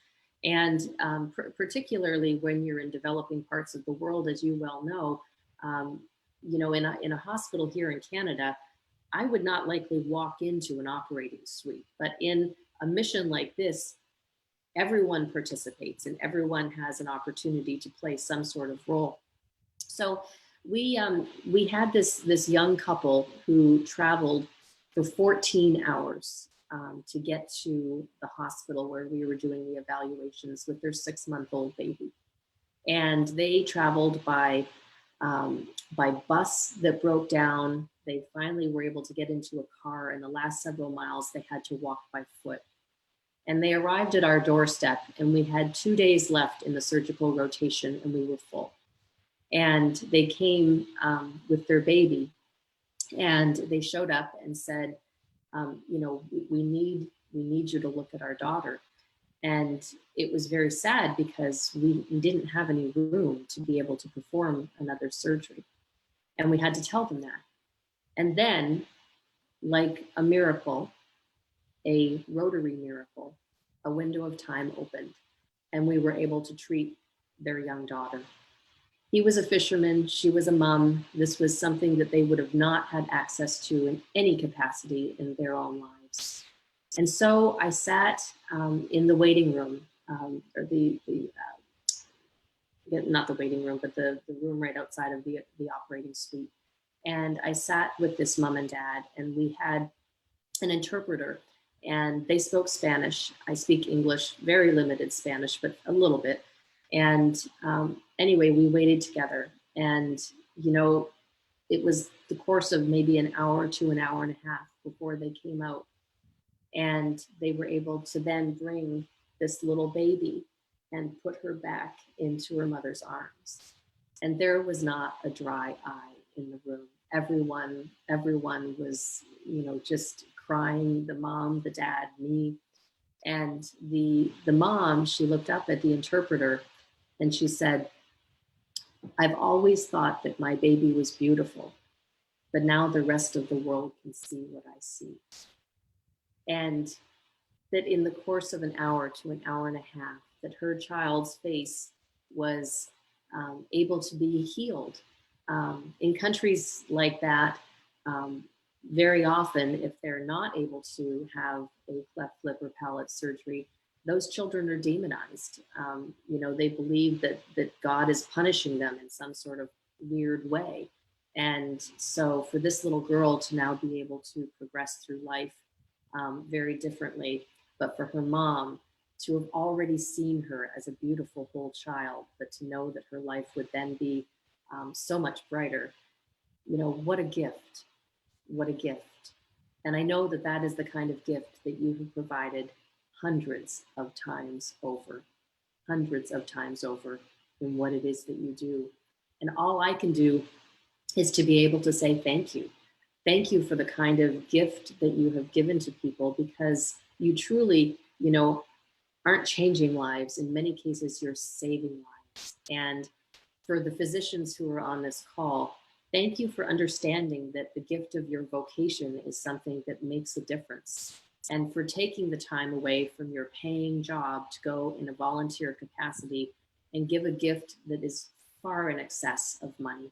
And particularly when you're in developing parts of the world, as you well know, you know, in a hospital here in Canada, I would not likely walk into an operating suite, but in a mission like this, everyone participates and everyone has an opportunity to play some sort of role. So we had this young couple who traveled for 14 hours to get to the hospital where we were doing the evaluations with their 6-month-old baby. And they traveled by bus that broke down. They finally were able to get into a car, and the last several miles they had to walk by foot. And they arrived at our doorstep, and we had 2 days left in the surgical rotation, and we were full. And they came with their baby, and they showed up and said, you know, we need you to look at our daughter. And it was very sad because we didn't have any room to be able to perform another surgery. And we had to tell them that. And then, like a miracle, a Rotary miracle, a window of time opened, and we were able to treat their young daughter. He was a fisherman, she was a mom. This was something that they would have not had access to in any capacity in their own lives. And so I sat in the waiting room, or not the waiting room, but the room right outside of the operating suite. And I sat with this mom and dad, and we had an interpreter, and they spoke Spanish. I speak English, very limited Spanish, but a little bit. And anyway, we waited together, and you know, it was the course of maybe an hour to an hour and a half before they came out, and they were able to then bring this little baby and put her back into her mother's arms. And there was not a dry eye in the room. Everyone was, you know, just crying, the mom, the dad, me. And the mom, she looked up at the interpreter and she said, "I've always thought that my baby was beautiful, but now the rest of the world can see what I see." And that in the course of an hour to an hour and a half, that her child's face was able to be healed. In countries like that, very often, if they're not able to have a cleft lip or palate surgery, those children are demonized. You know, they believe that God is punishing them in some sort of weird way. And so for this little girl to now be able to progress through life very differently, but for her mom to have already seen her as a beautiful whole child, but to know that her life would then be so much brighter, you know, what a gift, what a gift. And I know that that is the kind of gift that you have provided hundreds of times over in what it is that you do. And all I can do is to be able to say thank you. Thank you for the kind of gift that you have given to people, because you truly, you know, aren't changing lives. In many cases, you're saving lives. And for the physicians who are on this call, thank you for understanding that the gift of your vocation is something that makes a difference. And for taking the time away from your paying job to go in a volunteer capacity and give a gift that is far in excess of money.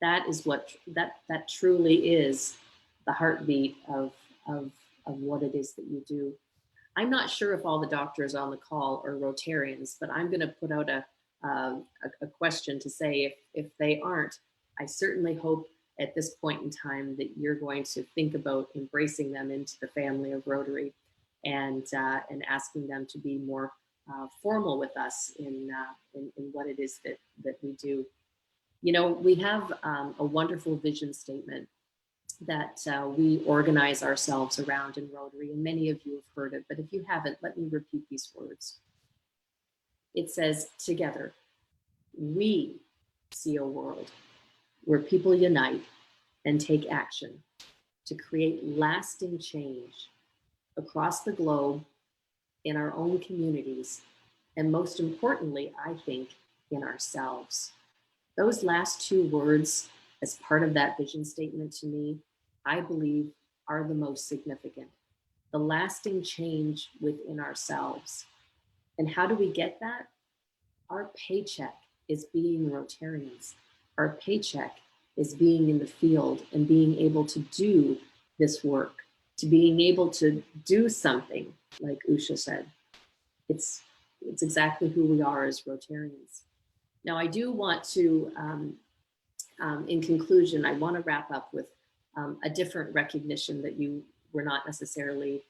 That is what, that truly is the heartbeat of what it is that you do. I'm not sure if all the doctors on the call are Rotarians, but I'm going to put out a question to say if they aren't, I certainly hope at this point in time that you're going to think about embracing them into the family of Rotary and asking them to be more formal with us in what it is that we do. You know, we have a wonderful vision statement that we organize ourselves around in Rotary, and many of you have heard it, but if you haven't, let me repeat these words. It says, together, we see a world where people unite and take action to create lasting change across the globe, in our own communities, and most importantly, I think, in ourselves. Those last two words, as part of that vision statement, to me, I believe are the most significant. The lasting change within ourselves. And how do we get that? Our paycheck is being Rotarians. Our paycheck is being in the field and being able to do this work, to being able to do something, like Usha said. It's exactly who we are as Rotarians. Now, I do want to, in conclusion, I want to wrap up with a different recognition that you were not necessarily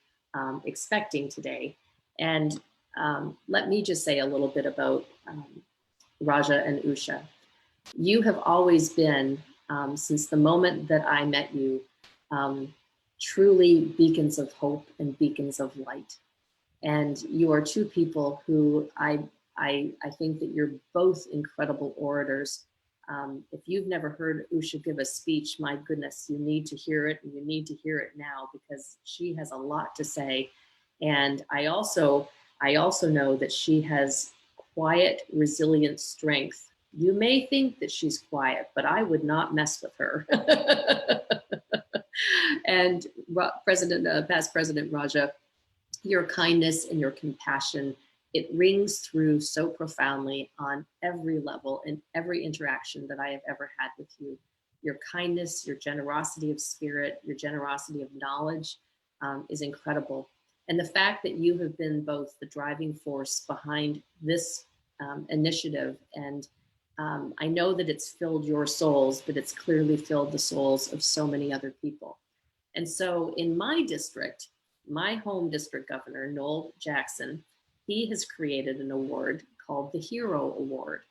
expecting today. And let me just say a little bit about Raja and Usha. You have always been, since the moment that I met you, truly beacons of hope and beacons of light. And you are two people who I think that you're both incredible orators. If you've never heard Usha give a speech, my goodness, you need to hear it, and you need to hear it now, because she has a lot to say. And I also know that she has quiet, resilient strength. You may think that she's quiet, but I would not mess with her. And past President Raja, your kindness and your compassion, it rings through so profoundly on every level in every interaction that I have ever had with you. Your kindness, your generosity of spirit, your generosity of knowledge is incredible. And the fact that you have been both the driving force behind this initiative, and I know that it's filled your souls, but it's clearly filled the souls of so many other people. And so in my district, my home district governor, Noel Jackson, he has created an award called the Hero Award.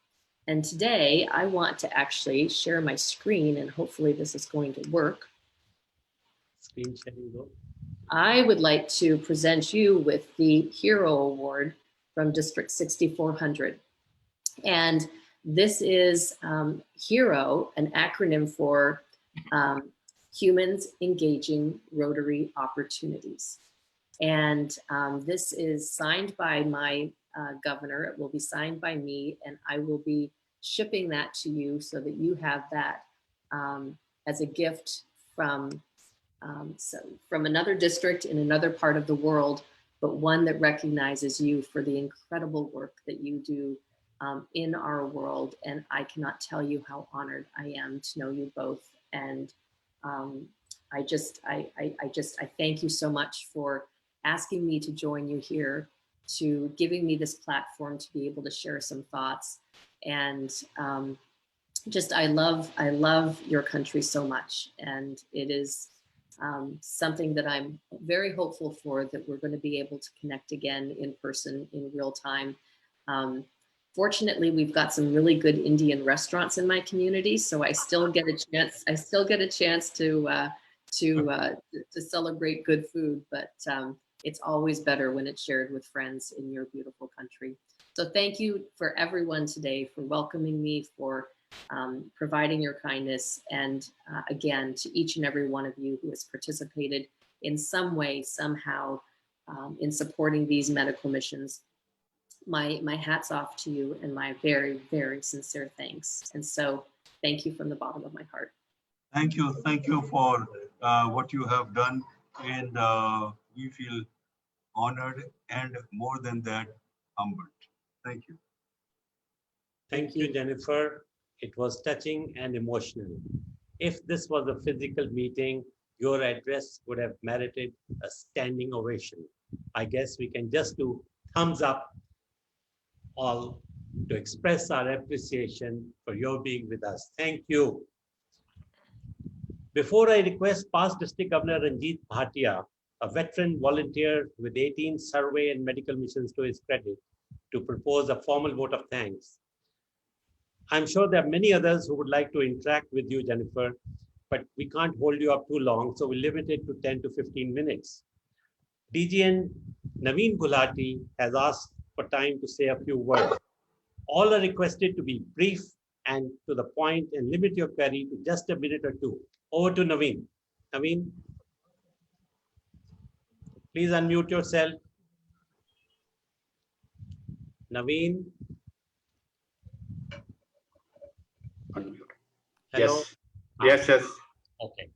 And today I want to actually share my screen, and hopefully this is going to work. Screen sharing go. I would like to present you with the Hero Award from District 6400. And this is HERO, an acronym for Humans Engaging Rotary Opportunities. And this is signed by my governor. It will be signed by me, and I will be shipping that to you so that you have that as a gift from another district in another part of the world, but one that recognizes you for the incredible work that you do in our world. And I cannot tell you how honored I am to know you both. And I thank you so much for asking me to join you here to giving me this platform to be able to share some thoughts. And just, I love your country so much. And it is something that I'm very hopeful for, that we're going to be able to connect again in person in real time. Fortunately, we've got some really good Indian restaurants in my community, so I still get a chance. I still get a chance to celebrate good food, but it's always better when it's shared with friends in your beautiful country. So thank you for everyone today for welcoming me, for providing your kindness, and again, to each and every one of you who has participated in some way, somehow, in supporting these medical missions. My hat's off to you, and my very, very sincere thanks. And so thank you from the bottom of my heart. Thank you for what you have done, and we feel honored and more than that, humbled. Thank you. Thank you, Jennifer. It was touching and emotional. If this was a physical meeting, your address would have merited a standing ovation. I guess we can just do thumbs up all to express our appreciation for your being with us. Thank you. Before I request past District Governor Ranjit Bhatia, a veteran volunteer with 18 survey and medical missions to his credit, to propose a formal vote of thanks. I'm sure there are many others who would like to interact with you, Jennifer, but we can't hold you up too long, so we limit it to 10 to 15 minutes. DGN Naveen Gulati has asked for time to say a few words. All are requested to be brief and to the point, and limit your query to just a minute or two. Over to Naveen. Naveen, please unmute yourself. Naveen. Unmute. Hello. Yes. Yes. Okay.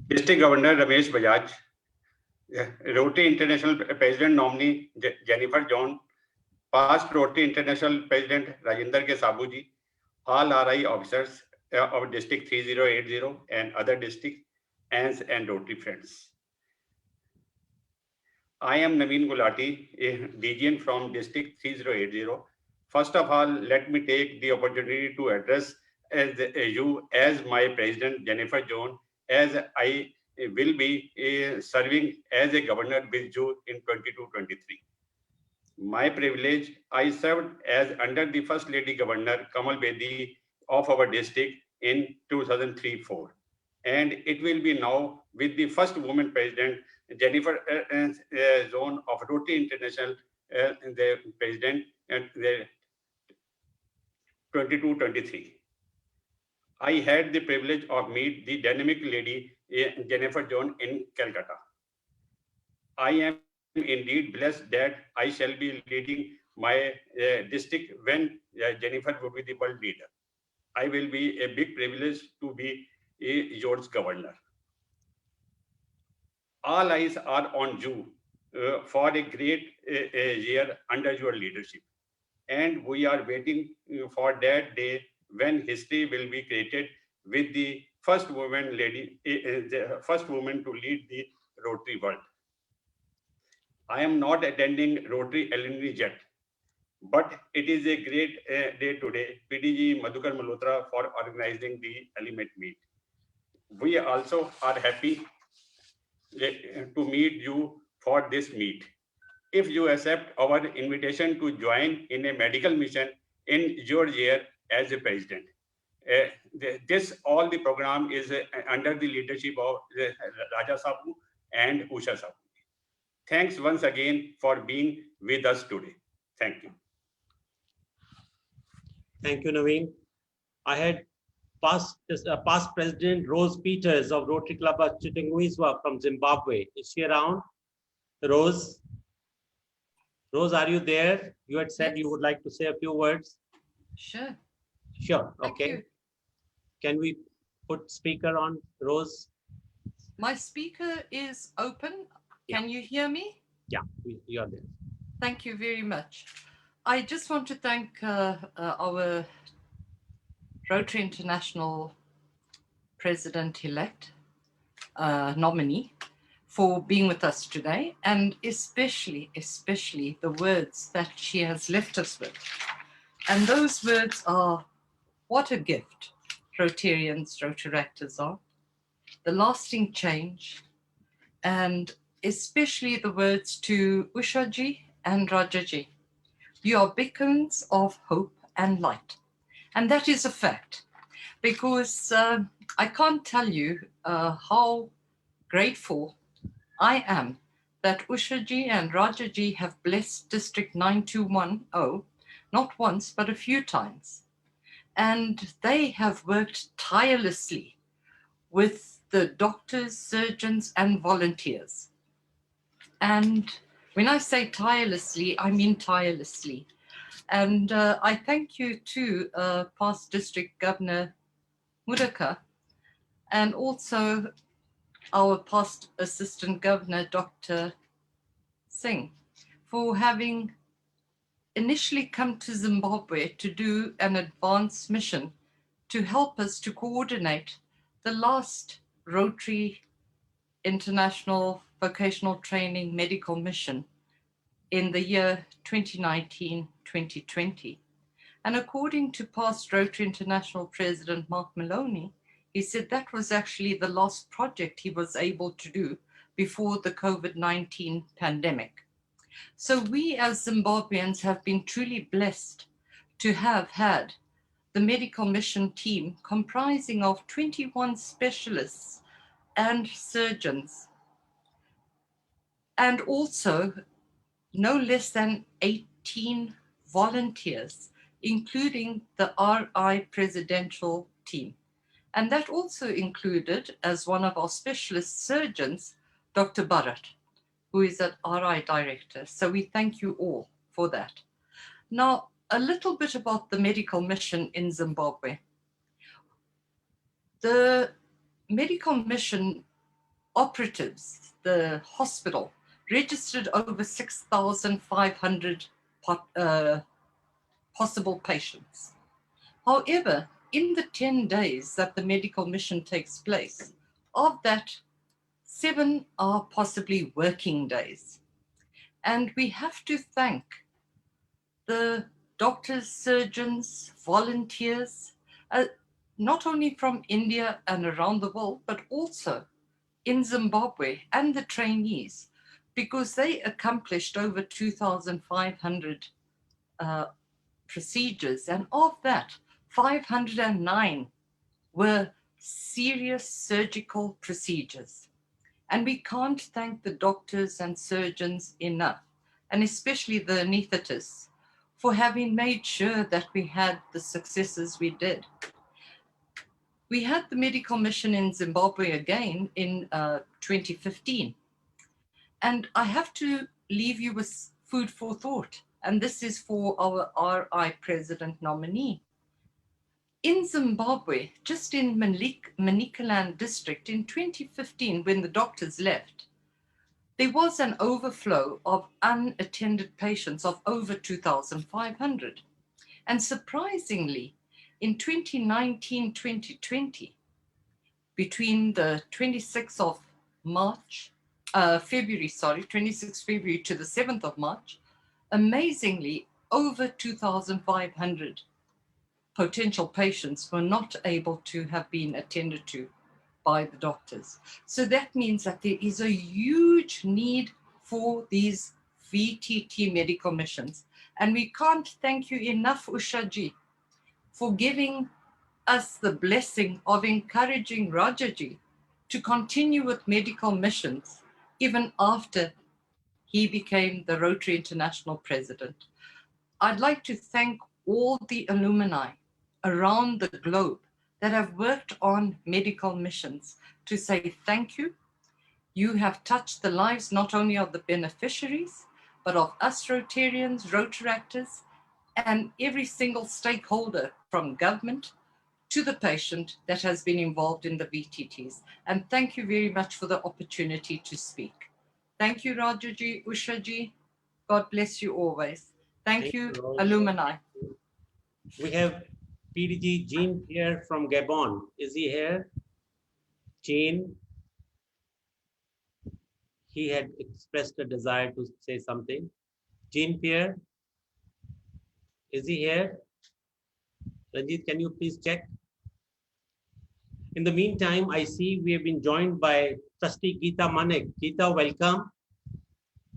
District Governor Ramesh Bajaj, Rotary International President nominee Jennifer John, past Rotary International President Rajendra Saboo ji, all RI officers of District 3080 and other districts and Rotary friends. I am Naveen Gulati, a DGN from District 3080. First of all, let me take the opportunity to address you as my President Jennifer John, as I will be serving as a governor with you in 22-23. My privilege, I served as under the First Lady Governor Kamal Bedi of our district in 2003-04. And it will be now with the first woman president, Jennifer Zone of Rotary International, the president, and the 22-23. I had the privilege of meet the dynamic lady Jennifer John in Calcutta. I am indeed blessed that I shall be leading my district when Jennifer will be the world leader. I will be a big privilege to be yours governor. All eyes are on you for a great year under your leadership. And we are waiting for that day when history will be created with the first woman lady, the first woman to lead the Rotary world. I am not attending Rotary alumni yet, but it is a great day today, PDG Madhukar Malhotra, for organizing the Element Meet. We also are happy to meet you for this meet. If you accept our invitation to join in a medical mission in your year as a president. All the program is under the leadership of Rajendra Saboo and Usha Saboo. Thanks once again for being with us today. Thank you. Thank you, Naveen. I had past President Rose Peters of Rotary Club of Chitinguizwa from Zimbabwe. Is she around? Rose? Rose, are you there? You had said you would like to say a few words. Sure. Sure. Thank Okay. you. Can we put speaker on, Rose? My speaker is open. Can you hear me? Yeah, you're there. Thank you very much. I just want to thank our Rotary International President-elect nominee for being with us today, and especially the words that she has left us with. And those words are, what a gift Rotarians, Rotaractors are, the lasting change, and especially the words to Ushaji and Rajaji. You are beacons of hope and light. And that is a fact, because I can't tell you how grateful I am that Ushaji and Rajaji have blessed District 9210, not once, but a few times. And they have worked tirelessly with the doctors, surgeons, and volunteers. And when I say tirelessly, I mean tirelessly. And I thank you to past District Governor Mudaka, and also our past Assistant Governor, Dr. Singh, for having initially come to Zimbabwe to do an advance mission to help us to coordinate the last Rotary International Vocational Training Medical Mission in the year 2019-2020. And according to past Rotary International President Mark Maloney, he said that was actually the last project he was able to do before the COVID-19 pandemic. So we as Zimbabweans have been truly blessed to have had the medical mission team comprising of 21 specialists and surgeons, and also no less than 18 volunteers, including the RI presidential team. And that also included, as one of our specialist surgeons, Dr. Bharat, who is an RI director. So we thank you all for that. Now, a little bit about the medical mission in Zimbabwe. The medical mission operatives, the hospital, registered over 6,500 possible patients. However, in the 10 days that the medical mission takes place, of that, 7 are possibly working days. And we have to thank the doctors, surgeons, volunteers, not only from India and around the world, but also in Zimbabwe, and the trainees, because they accomplished over 2,500 procedures, and of that, 509 were serious surgical procedures. And we can't thank the doctors and surgeons enough, and especially the anesthetists, for having made sure that we had the successes we did. We had the medical mission in Zimbabwe again in 2015. And I have to leave you with food for thought. And this is for our RI president nominee. In Zimbabwe, just in Manicaland district in 2015, when the doctors left, there was an overflow of unattended patients of over 2,500. And surprisingly, in 2019-2020, between the 26th of February to the 7th of March, amazingly, over 2,500 potential patients were not able to have been attended to by the doctors. So that means that there is a huge need for these VTT medical missions. And we can't thank you enough, Ushaji, for giving us the blessing of encouraging Rajaji to continue with medical missions even after he became the Rotary International President. I'd like to thank all the alumni around the globe that have worked on medical missions to say thank you. You have touched the lives not only of the beneficiaries, but of us Rotarians, Rotaractors, and every single stakeholder from government to the patient that has been involved in the VTTs. And thank you very much for the opportunity to speak. Thank you, Rajaji, Ushaji. God bless you always. Thank you, alumni. We have PDG Jean here from Gabon. Is he here? Jean? he had expressed a desire to say something. Jean-Pierre, is he here? Ranjit, can you please check? In the meantime, I see we have been joined by Trustee Geeta Manik. Geeta, welcome.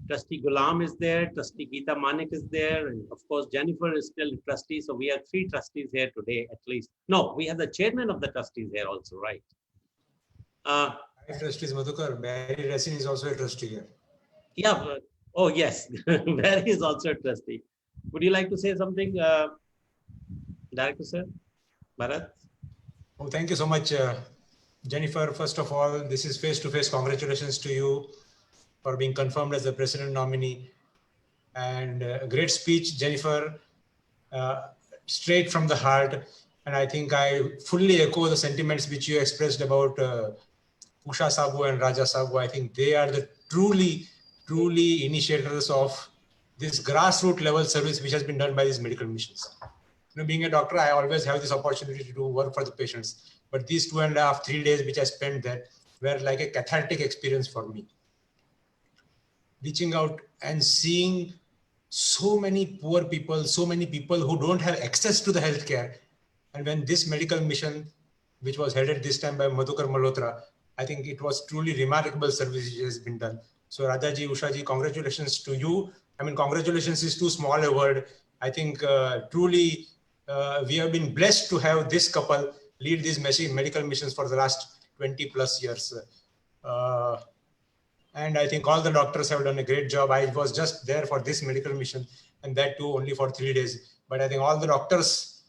Trustee Ghulam is there, Trustee Geeta Manik is there, and of course Jennifer is still a trustee. So we have 3 trustees here today at least. No, we have the chairman of the trustees here also, right? Trustees Madhukar, Barry Racine is also a trustee here. Yeah. Oh yes, Barry is also a trustee. Would you like to say something, Director Sir? Bharat? Oh, thank you so much, Jennifer. First of all, this is face-to-face. Congratulations to you for being confirmed as the president nominee. And a great speech, Jennifer, straight from the heart. And I think I fully echo the sentiments which you expressed about Usha Saboo and Raja Saboo. I think they are the truly initiators of this grassroots level service which has been done by these medical missions. You know, being a doctor, I always have this opportunity to do work for the patients. But these 2.5, 3 days which I spent there were like a cathartic experience for me. Reaching out and seeing so many poor people, so many people who don't have access to the healthcare. And when this medical mission, which was headed this time by Madhukar Malhotra, I think it was truly remarkable service which has been done. So Radhaji, Ushaji, congratulations to you. I mean, congratulations is too small a word. I think truly we have been blessed to have this couple lead these medical missions for the last 20 plus years. And I think all the doctors have done a great job. I was just there for this medical mission, and that too only for 3 days. But I think all the doctors,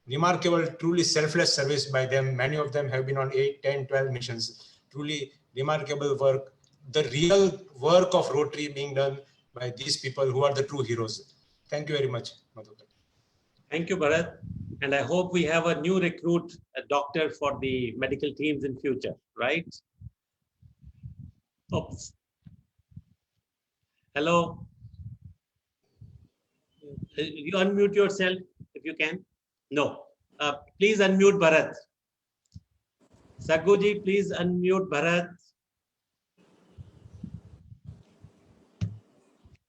remarkable, truly selfless service by them. Many of them have been on 8, 10, 12 missions. Truly remarkable work. The real work of Rotary being done by these people who are the true heroes. Thank you very much, Madhukar. Thank you, Bharat. And I hope we have a new recruit, a doctor for the medical teams in future, right? Oops. Hello. You unmute yourself if you can. No. Please unmute Bharat. Saguji, please unmute Bharat.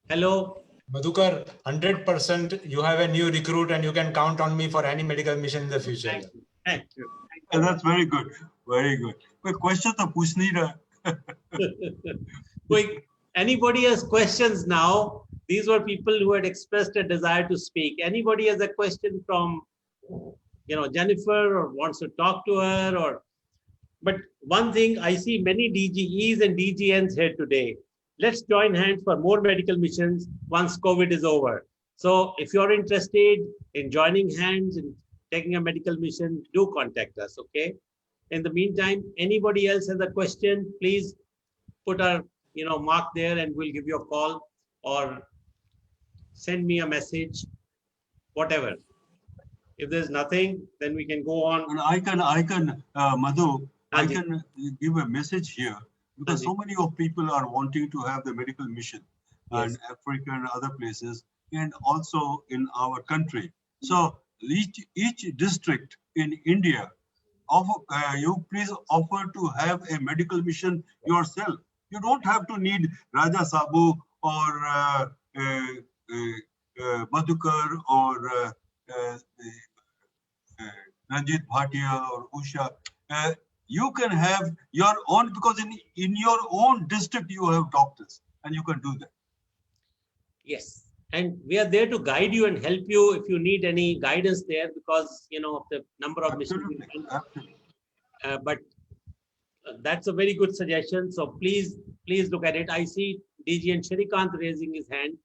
Hello. Madhukar, 100% you have a new recruit and you can count on me for any medical mission in the future. Thank you. Thank you. And that's very good. Very good. But question to पूछनी रहा. Quick. Anybody has questions now? These were people who had expressed a desire to speak. Anybody has a question from, Jennifer, or wants to talk to her, or? But one thing, I see many DGEs and DGNs here today. Let's join hands for more medical missions once COVID is over. So if you're interested in joining hands and taking a medical mission, do contact us, okay? In the meantime, anybody else has a question, please put a mark there and we'll give you a call or send me a message, whatever. If there's nothing, then we can go on. And I can, Madhu, I can give a message here because so many of people are wanting to have the medical mission in Africa and other places, and also in our country. So each district in India, you please offer to have a medical mission yourself. You don't have to need Raja Saboo or Madhukar or Ranjit Bhatia or Usha. You can have your own, because in your own district you have doctors and you can do that. Yes. And we are there to guide you and help you if you need any guidance there, because of the number of missions. But that's a very good suggestion. So please look at it. I see DG and Shrikant raising his hand.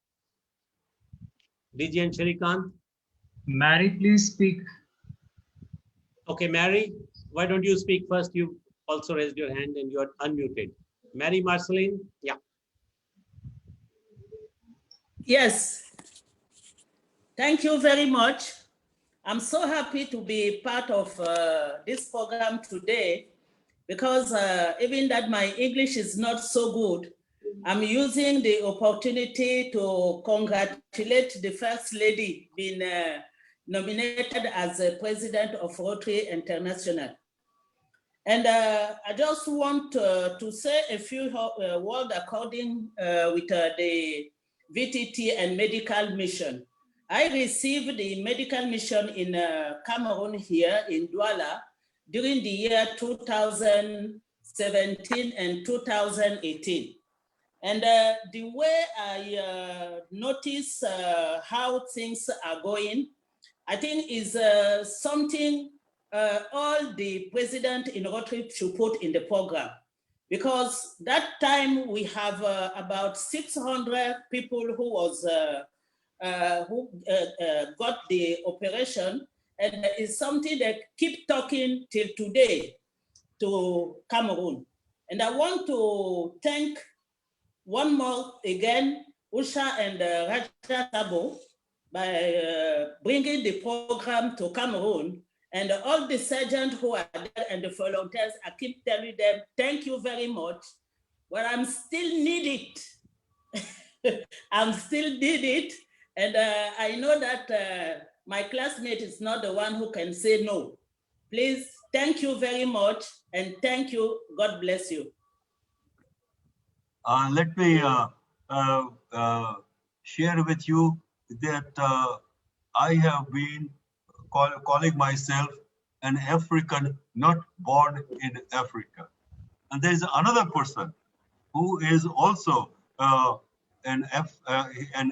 DG and Shrikant. Mary, please speak. Okay, Mary, why don't you speak first? You also raised your hand and you're unmuted. Mary Marceline, yeah. Yes. Thank you very much. I'm so happy to be part of this program today because even that my English is not so good, I'm using the opportunity to congratulate the First Lady being nominated as the President of Rotary International. And I just want to say a few words according with the VTT and medical mission. I received the medical mission in Cameroon here in Douala during the year 2017 and 2018. And the way I notice how things are going, I think is something all the president in Rotary should put in the program. Because that time we have about 600 people who was got the operation, and it's something that keep talking till today to Cameroon. And I want to thank one more again, Usha and Rajendra Saboo, by bringing the program to Cameroon, and all the surgeons who are there and the volunteers, I keep telling them, thank you very much. But I'm still need it. I'm still need it. And I know that my classmate is not the one who can say no. Please, thank you very much. And thank you. God bless you. Let me share with you that I have been calling myself an African not born in Africa. And there is another person who is also an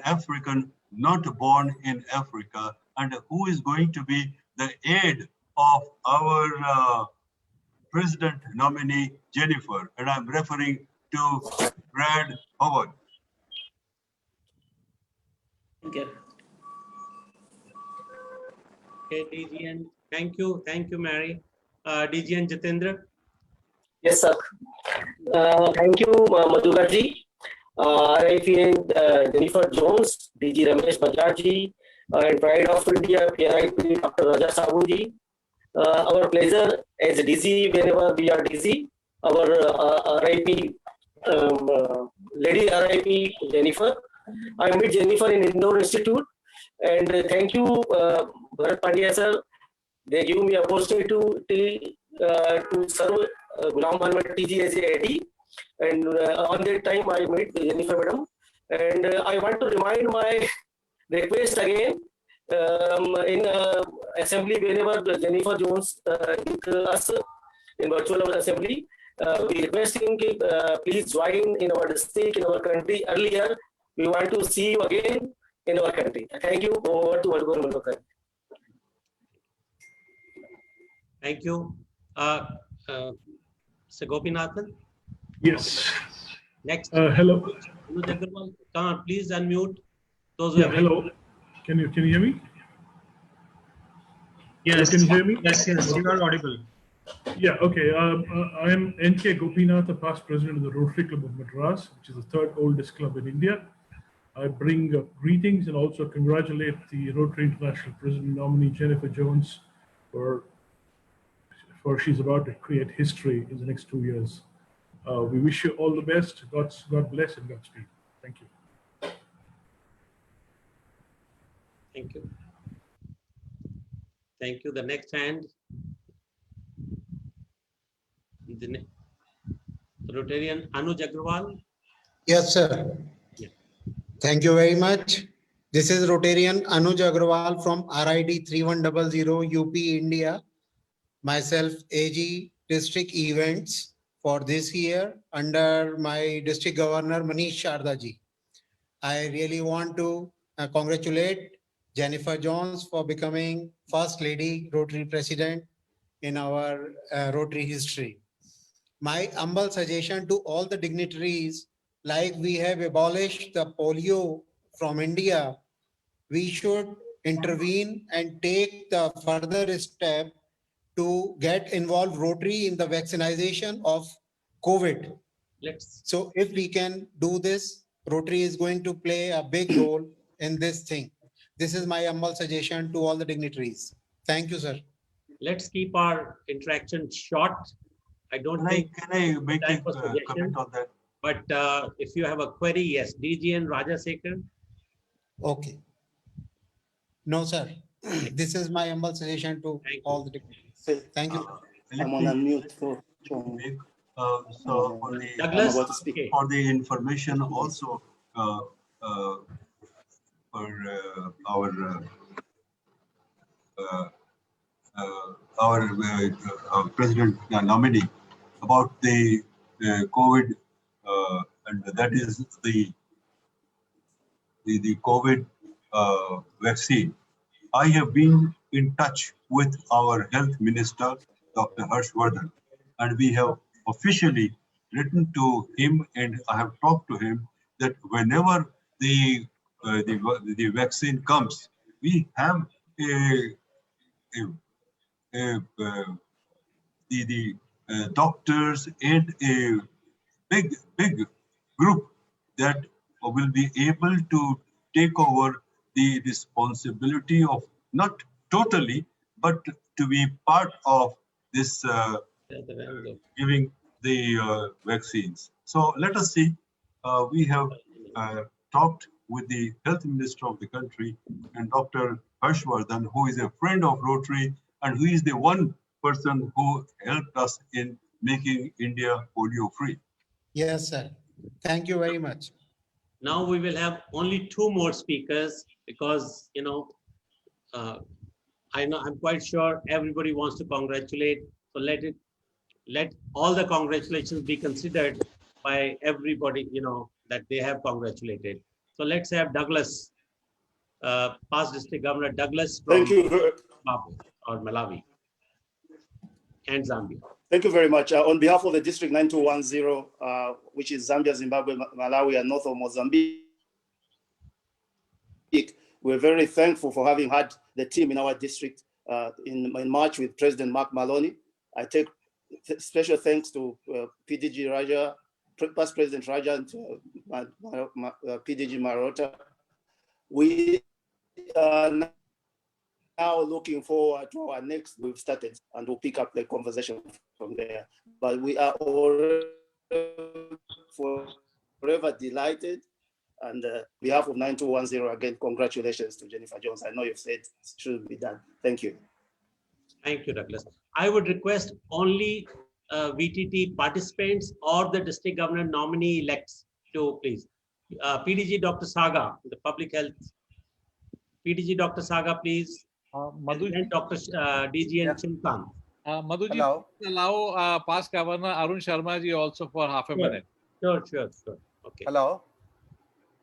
African not born in Africa, and who is going to be the aide of our president nominee Jennifer, and I'm referring to Brad Howard. Okay. Okay, DGN. Thank you, Mary. DGN Jitendra. Yes, sir. Thank you, Madhukarji. RIP Jennifer Jones, DG Ramesh Bajaj, and Pride of India, PRIP Dr. Raja Saboo ji. Our pleasure as DG whenever we are DG. Our RIP, Lady RIP Jennifer. I met Jennifer in Indore Institute, and thank you, Bharat Pandya sir. They give me opportunity to serve Ghulam Muhammad TG as a AD, and on that time I met Jennifer madam, and I want to remind my request again in assembly whenever Jennifer Jones with us in virtual assembly, we requesting please join in our district, in our country earlier. We want to see you again in our country. Thank you. Over to Madhukar. Thank you. Sir Gopinathan? Yes. Next. Hello. Come on, please unmute. Those who Yeah, hello. Can you hear me? Yes. Can you hear me? Yes, you are audible. Yeah, okay. I am N.K. Gopinath, the past president of the Rotary Club of Madras, which is the third oldest club in India. I bring greetings and also congratulate the Rotary International President nominee Jennifer Jones for she's about to create history in the next 2 years. We wish you all the best. God bless and Godspeed. Thank you. Thank you. Thank you. The next hand. The Rotarian Anuj Agrawal. Yes, sir. Yeah. Thank you very much. This is Rotarian Anuj Agrawal from RID 3100 UP, India. Myself, AG District Events for this year under my District Governor Manish Shardaji. I really want to congratulate Jennifer Jones for becoming First Lady Rotary President in our Rotary history. My humble suggestion to all the dignitaries, like we have abolished the polio from India, we should intervene and take the further step to get involved Rotary in the vaccination of COVID. So if we can do this, Rotary is going to play a big role in this thing. This is my humble suggestion to all the dignitaries. Thank you, sir. Let's keep our interaction short. I don't think. Can I make a comment on that? But if you have a query, yes, DG and Raja Sekar. Okay. No, sir. This is my humble suggestion to all the dignitaries. Thank you. let I'm on me unmute for speak. So Douglas, I'm about to speak. okay. for the information also for our president nominee about the COVID, and that is the COVID vaccine. I have been in touch with our health minister, Dr. Harshvardhan, and we have officially written to him, and I have talked to him that whenever the vaccine comes, we have the doctors and a big group that will be able to take over the responsibility of not totally, but to be part of this giving the vaccines. So let us see. We have talked with the health minister of the country and Dr. Harshvardhan, who is a friend of Rotary and who is the one person who helped us in making India polio free. Yes, sir. Thank you very much. Now we will have only 2 more speakers because, I know, I'm quite sure everybody wants to congratulate. So let all the congratulations be considered by everybody, that they have congratulated. So let's have Douglas, past district governor Douglas from Thank you. Zimbabwe or Malawi and Zambia. Thank you very much. On behalf of the District 9210, which is Zambia, Zimbabwe, Malawi, and north of Mozambique, we're very thankful for having had the team in our district in March with President Mark Maloney. I take special thanks to PDG Raja, past President Raja, and PDG Marota. We are now looking forward to our next, we've started, and we'll pick up the conversation from there. But we are already forever delighted. And on behalf of 9210, again, congratulations to Jennifer Jones. I know you've said it should be done. Thank you. Thank you, Douglas. I would request only VTT participants or the district governor nominee elects to please. PDG Dr. Saga, the public health. PDG Dr. Saga, please. And Dr. DG and Chintan. Madhuji, allow past governor Arun Sharma ji also for half a minute. Sure. Okay. Hello.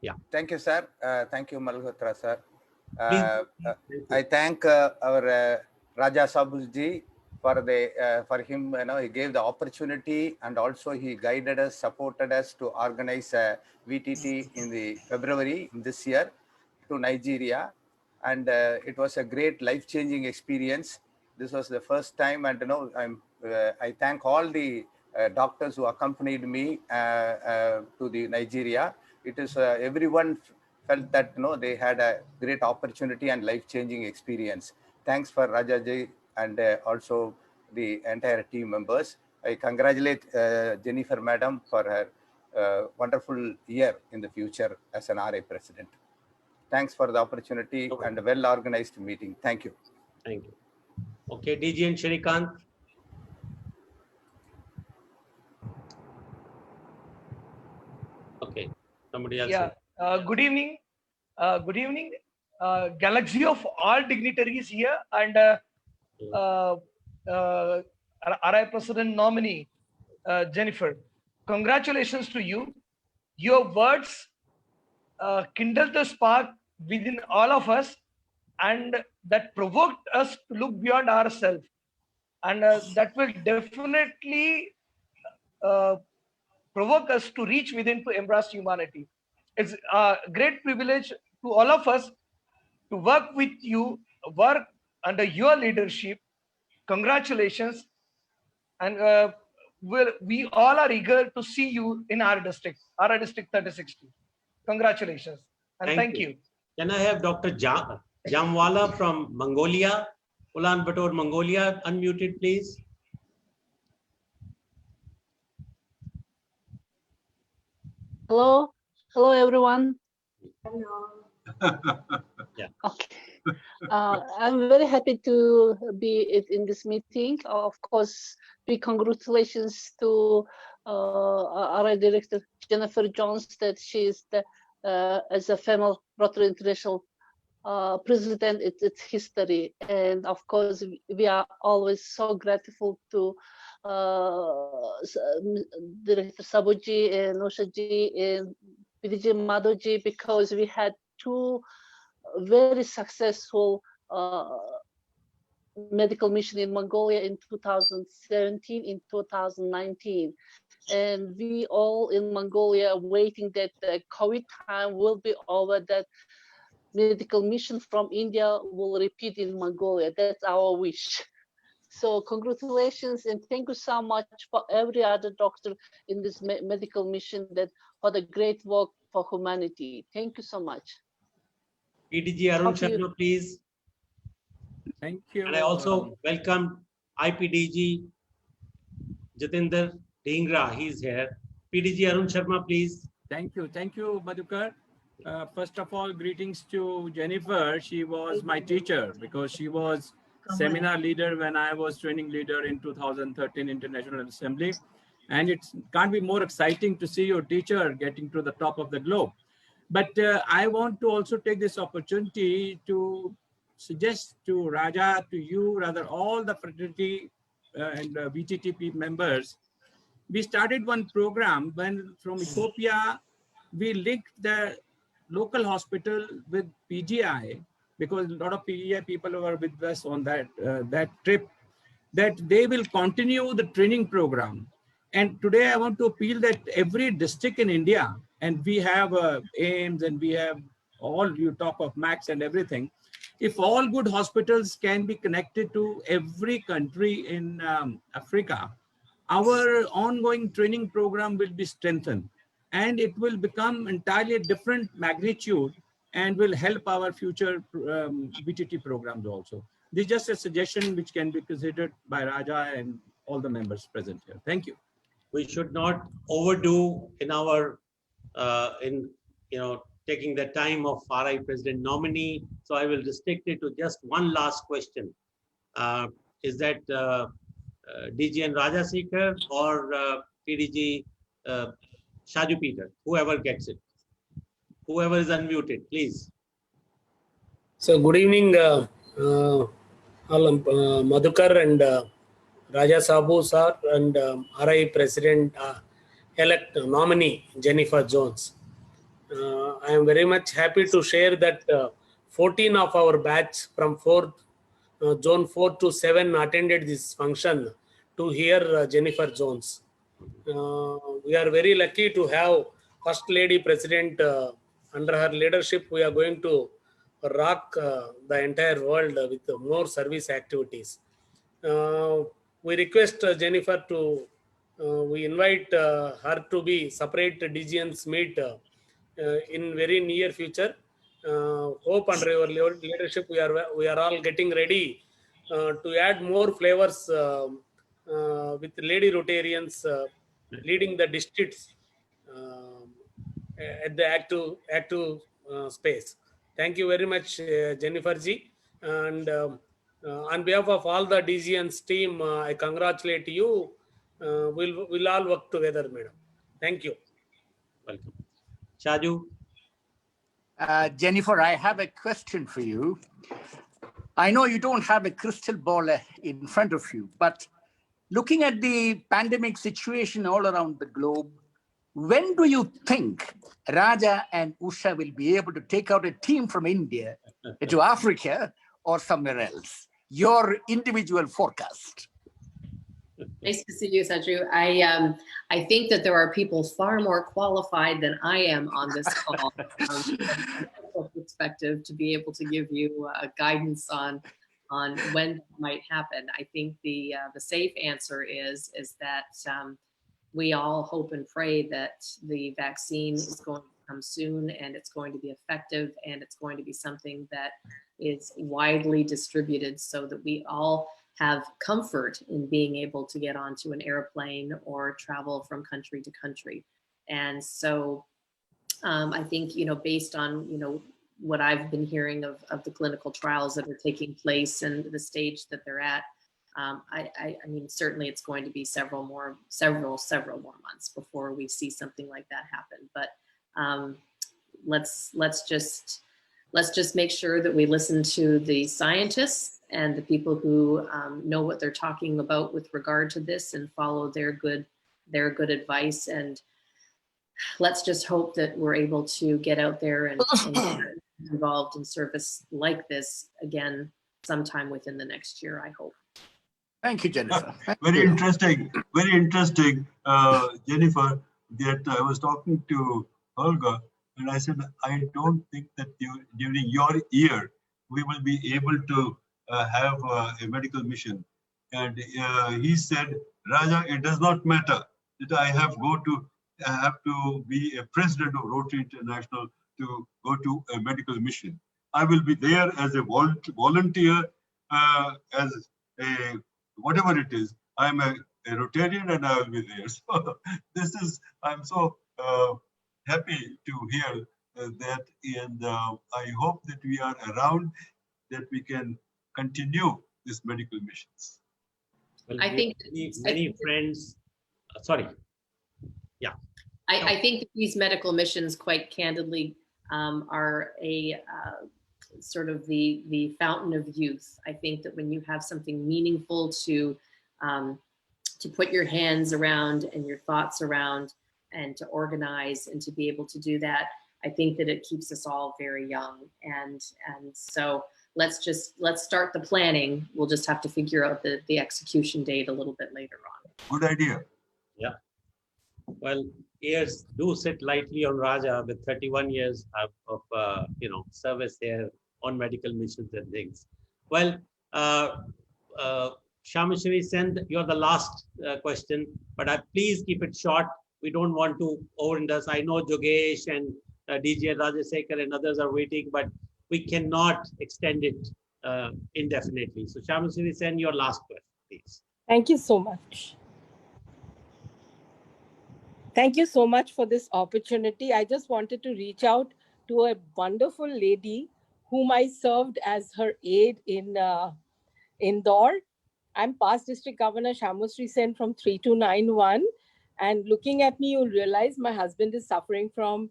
Yeah. Thank you, sir. Thank you, Malhotra, sir. I thank our Raja Saboo ji for him. He gave the opportunity and also he guided us, supported us to organize VTT in the February this year to Nigeria, and it was a great life-changing experience. This was the first time, and I thank all the doctors who accompanied me to the Nigeria. It is everyone felt that they had a great opportunity and life-changing experience. Thanks for Rajaji and also the entire team members. I congratulate Jennifer Madam for her wonderful year in the future as an RA president. Thanks for the opportunity and a well-organized meeting. Thank you. Thank you. Okay, DG and Shrikant. Okay, somebody else. Yeah. Good evening. Good evening. Galaxy of all dignitaries here and RI President nominee Jennifer. Congratulations to you. Your words kindled the spark within all of us, and that provoked us to look beyond ourselves, and that will definitely provoke us to reach within to embrace humanity. It's a great privilege to all of us to work with you, work under your leadership. Congratulations, and we all are eager to see you in our district 3060. Congratulations and thank you. Can I have Dr. Jamwala from Mongolia, Ulaanbaatar, Mongolia, unmuted, please? Hello everyone. Yeah. Okay. I'm very happy to be in this meeting. Of course, big congratulations to our director Jennifer Jones that she is the as a female Rotary International president. It's history, and of course we are always so grateful to Director Sabuji and Ushaji and PDG Madhuji, because we had two very successful medical mission in Mongolia in 2017, in 2019. And we all in Mongolia waiting that the COVID time will be over, that medical mission from India will repeat in Mongolia. That's our wish. So congratulations and thank you so much for every other doctor in this medical mission, that for the great work for humanity. Thank you so much. PDG Arun Sharma, please. Thank you. And I also welcome IPDG Jatinder Dhingra. He's here. PDG Arun Sharma, please. Thank you, Madhukar. First of all, greetings to Jennifer. She was my teacher because she was seminar leader when I was training leader in 2013 International Assembly. And it can't be more exciting to see your teacher getting to the top of the globe. But I want to also take this opportunity to suggest to Raja, to you, rather all the fraternity and VTTP members. We started one program when from Ethiopia, we linked the local hospital with PGI, because a lot of PGI people were with us on that trip, that they will continue the training program. And today I want to appeal that every district in India, and we have AIMS and we have all, you talk of MAX and everything. If all good hospitals can be connected to every country in Africa, our ongoing training program will be strengthened and it will become entirely different magnitude and will help our future VTT programs also. This is just a suggestion which can be considered by Raja and all the members present here. Thank you. We should not overdo in our, taking the time of RI President nominee. So I will restrict it to just one last question. Is that DGN Rajasekhar or PDG Shaju Peter, whoever gets it. Whoever is unmuted, please. So good evening, Madhukar and Raja Saboo sir and RI President elect nominee Jennifer Jones. I am very much happy to share that 14 of our batch from Zone 4 to 7 attended this function to hear Jennifer Jones. We are very lucky to have First Lady President. Under her leadership, we are going to rock the entire world with more service activities. We request Jennifer to, we invite her to be separate DGN's meet in very near future. Hope under your leadership, we are all getting ready to add more flavors with lady Rotarians leading the districts at the active space. Thank you very much, Jennifer ji. And on behalf of all the DGN's team, I congratulate you. We'll all work together, madam. Thank you. Welcome. Shaju. Jennifer, I have a question for you. I know you don't have a crystal ball in front of you, but looking at the pandemic situation all around the globe, when do you think Raja and Usha will be able to take out a team from India to Africa or somewhere else? Your individual forecast. Nice to see you, Saju. I think that there are people far more qualified than I am on this call from a perspective to be able to give you guidance on when that might happen. I think the safe answer is that we all hope and pray that the vaccine is going to come soon and it's going to be effective and it's going to be something that is widely distributed so that we all have comfort in being able to get onto an airplane or travel from country to country. And so I think, based on, what I've been hearing of the clinical trials that are taking place and the stage that they're at, I mean, certainly it's going to be several more months before we see something like that happen. But let's just make sure that we listen to the scientists and the people who know what they're talking about with regard to this and follow their good advice. And let's just hope that we're able to get out there and get involved in service like this again sometime within the next year, I hope. Thank you, Jennifer. Very interesting, Jennifer, that I was talking to Olga and I said, I don't think that during your year, we will be able to have a medical mission. And he said, Raja, it does not matter that I have to be a president of Rotary International to go to a medical mission. I will be there as a volunteer, as a whatever it is. I'm a Rotarian and I will be there. So I'm so happy to hear that, and I hope that we are around, that we can continue these medical missions. Well, I think many friends. Sorry. Yeah. I think that these medical missions, quite candidly, are a sort of the fountain of youth. I think that when you have something meaningful to put your hands around and your thoughts around and to organize and to be able to do that, I think that it keeps us all very young. And so let's start the planning. We'll just have to figure out the execution date a little bit later on. Good idea. Yeah. Well, years do sit lightly on Raja with 31 years of service here on medical missions and things. Well, Shamashri Sen, you're the last question, but please keep it short. We don't want to overindulge. I know Jogesh and DJ Rajasekhar and others are waiting, but we cannot extend it indefinitely. So Shamashri Sen, your last question, please. Thank you so much. Thank you so much for this opportunity. I just wanted to reach out to a wonderful lady whom I served as her aide in Indore. I'm past District Governor Shamashri Sen from 3291. And looking at me, you'll realize my husband is suffering from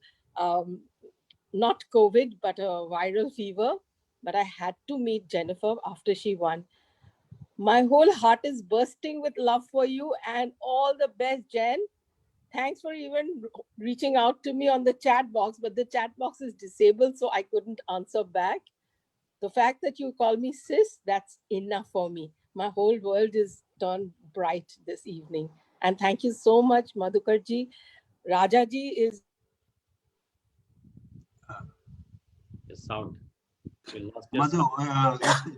not COVID, but a viral fever. But I had to meet Jennifer after she won. My whole heart is bursting with love for you and all the best, Jen. Thanks for even reaching out to me on the chat box, but the chat box is disabled, so I couldn't answer back. The fact that you call me sis, that's enough for me. My whole world is turned bright this evening. And thank you so much, Madhukarji. Rajaji is... The sound. Madhu,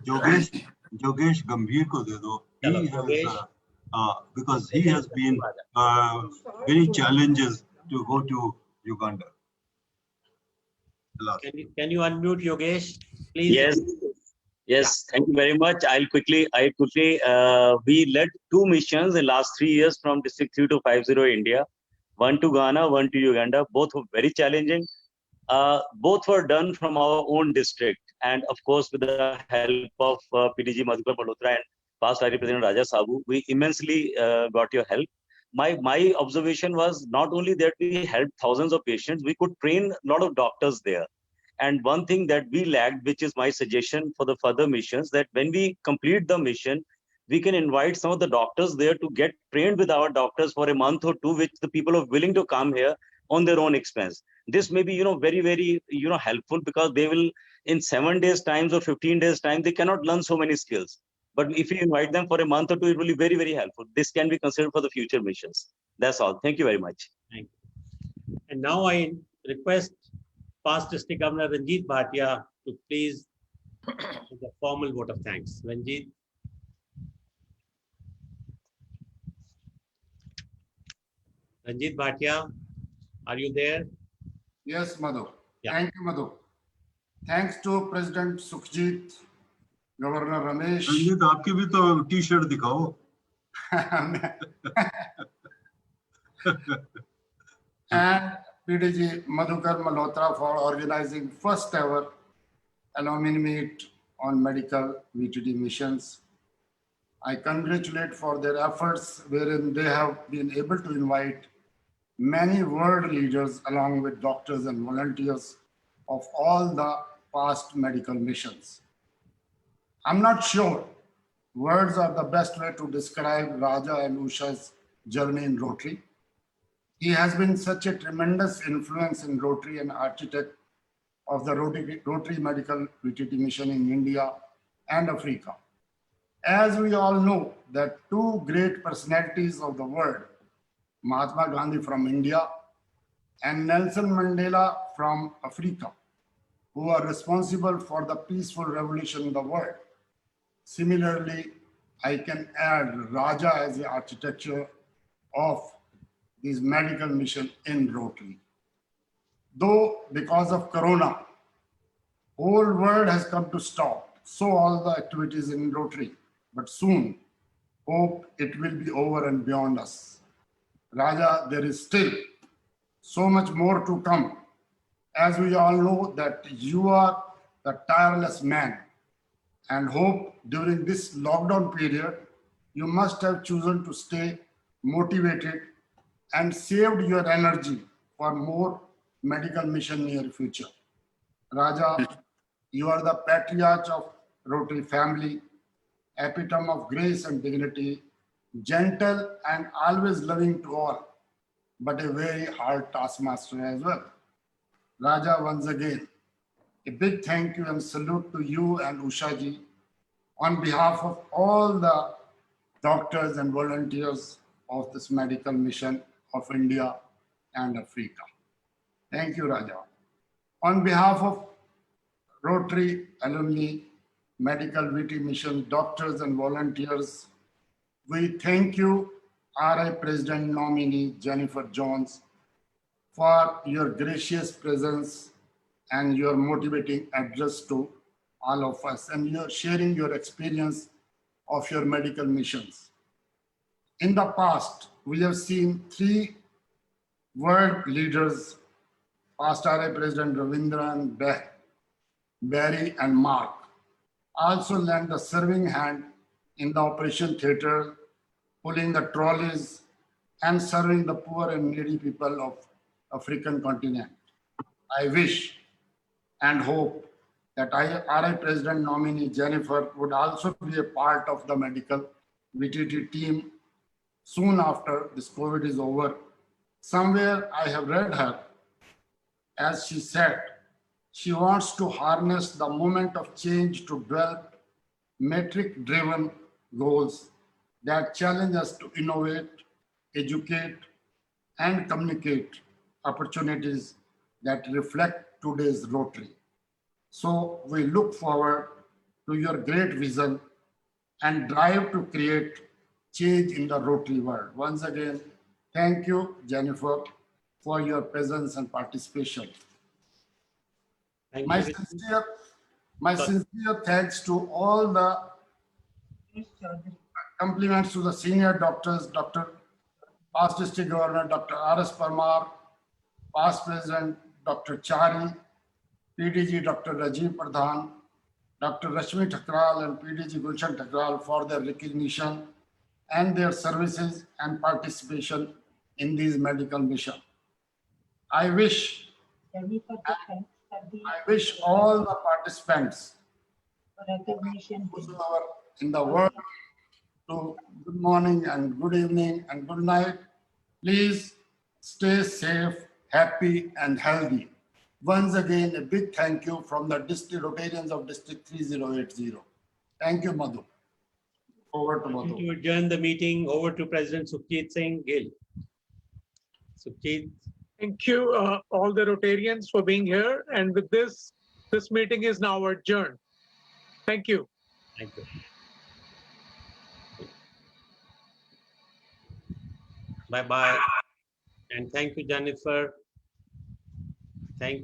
Jogesh Gambhir ko de do. He has, because he has been many challenges to go to Uganda. Can you unmute Yogesh, please? Yes. Thank you very much. I quickly, we led 2 missions in the last 3 years from District 3250 India, one to Ghana, one to Uganda. Both were very challenging. Both were done from our own district, and of course with the help of PDG Madhukar Malhotra and past Rotary President Raja Saboo, we immensely got your help. My observation was not only that we helped thousands of patients, we could train a lot of doctors there. And one thing that we lacked, which is my suggestion for the further missions, that when we complete the mission, we can invite some of the doctors there to get trained with our doctors for a month or 2, which the people are willing to come here on their own expense. This may be, very, very, helpful, because they will, in 7 days times or 15 days time, they cannot learn so many skills. But if you invite them for a month or 2, it will be very, very helpful. This can be considered for the future missions. That's all. Thank you very much. Thank you. And now I request past District Governor Ranjit Bhatia to please give the formal vote of thanks. Ranjit. Ranjit Bhatia, are you there? Yes, Madhu. Yeah. Thank you, Madhu. Thanks to President Sukhjit, Governor Ramesh. Ranjit, आपकी भी तो T-shirt दिखाओ. And PDG Madhukar Malhotra for organizing first ever alumni meet on medical VTT missions. I congratulate for their efforts wherein they have been able to invite many world leaders along with doctors and volunteers of all the past medical missions. I'm not sure words are the best way to describe Raja and Usha's journey in Rotary. He has been such a tremendous influence in Rotary and architect of the Rotary Medical VTT mission in India and Africa. As we all know that two great personalities of the world, Mahatma Gandhi from India and Nelson Mandela from Africa, who are responsible for the peaceful revolution in the world. Similarly, I can add Raja as the architecture of this medical mission in Rotary. Though because of Corona, whole world has come to stop, so all the activities in Rotary, but soon, hope it will be over and beyond us. Raja, there is still so much more to come. As we all know that you are the tireless man, and hope during this lockdown period, you must have chosen to stay motivated and saved your energy for more medical mission near future. Raja, you are the patriarch of Rotary family, epitome of grace and dignity, gentle and always loving to all, but a very hard taskmaster as well. Raja, once again, a big thank you and salute to you and Usha ji on behalf of all the doctors and volunteers of this medical mission of India and Africa. Thank you, Raja. On behalf of Rotary alumni, medical VT mission, doctors and volunteers, we thank you, RI President nominee Jennifer Jones, for your gracious presence and your motivating address to all of us, and your sharing your experience of your medical missions. In the past, we have seen three world leaders, past RI President Ravindran, Barry and Mark, also lend a serving hand in the operation theater, pulling the trolleys and serving the poor and needy people of African continent. I wish and hope that RI President nominee Jennifer would also be a part of the medical VTT team soon after this COVID is over. Somewhere I have read her, as she said, she wants to harness the moment of change to develop metric-driven goals that challenge us to innovate, educate, and communicate opportunities that reflect today's Rotary. So we look forward to your great vision and drive to create change in the Rotary world. Once again, thank you, Jennifer, for your presence and participation. Thank My you. sincere thanks to all the compliments to the senior doctors, Dr. Past District Governor, Dr. R.S. Parmar, Past President, Dr. Chari, PDG, Dr. Rajiv Pradhan, Dr. Rashmi Thakral and PDG Gulshan Thakral for their recognition and their services and participation in these medical missions. I wish all the participants in the world to good morning and good evening and good night. Please stay safe, happy and healthy. Once again, a big thank you from the district Rotarians of District 3080. Thank you, Madhu. Over to Madhu. To adjourn the meeting, over to President Sukhjit Singh Gill. Sukhjit. Thank you, all the Rotarians, for being here. And with this meeting is now adjourned. Thank you. Thank you. Bye-bye. And thank you, Jennifer. Thank you.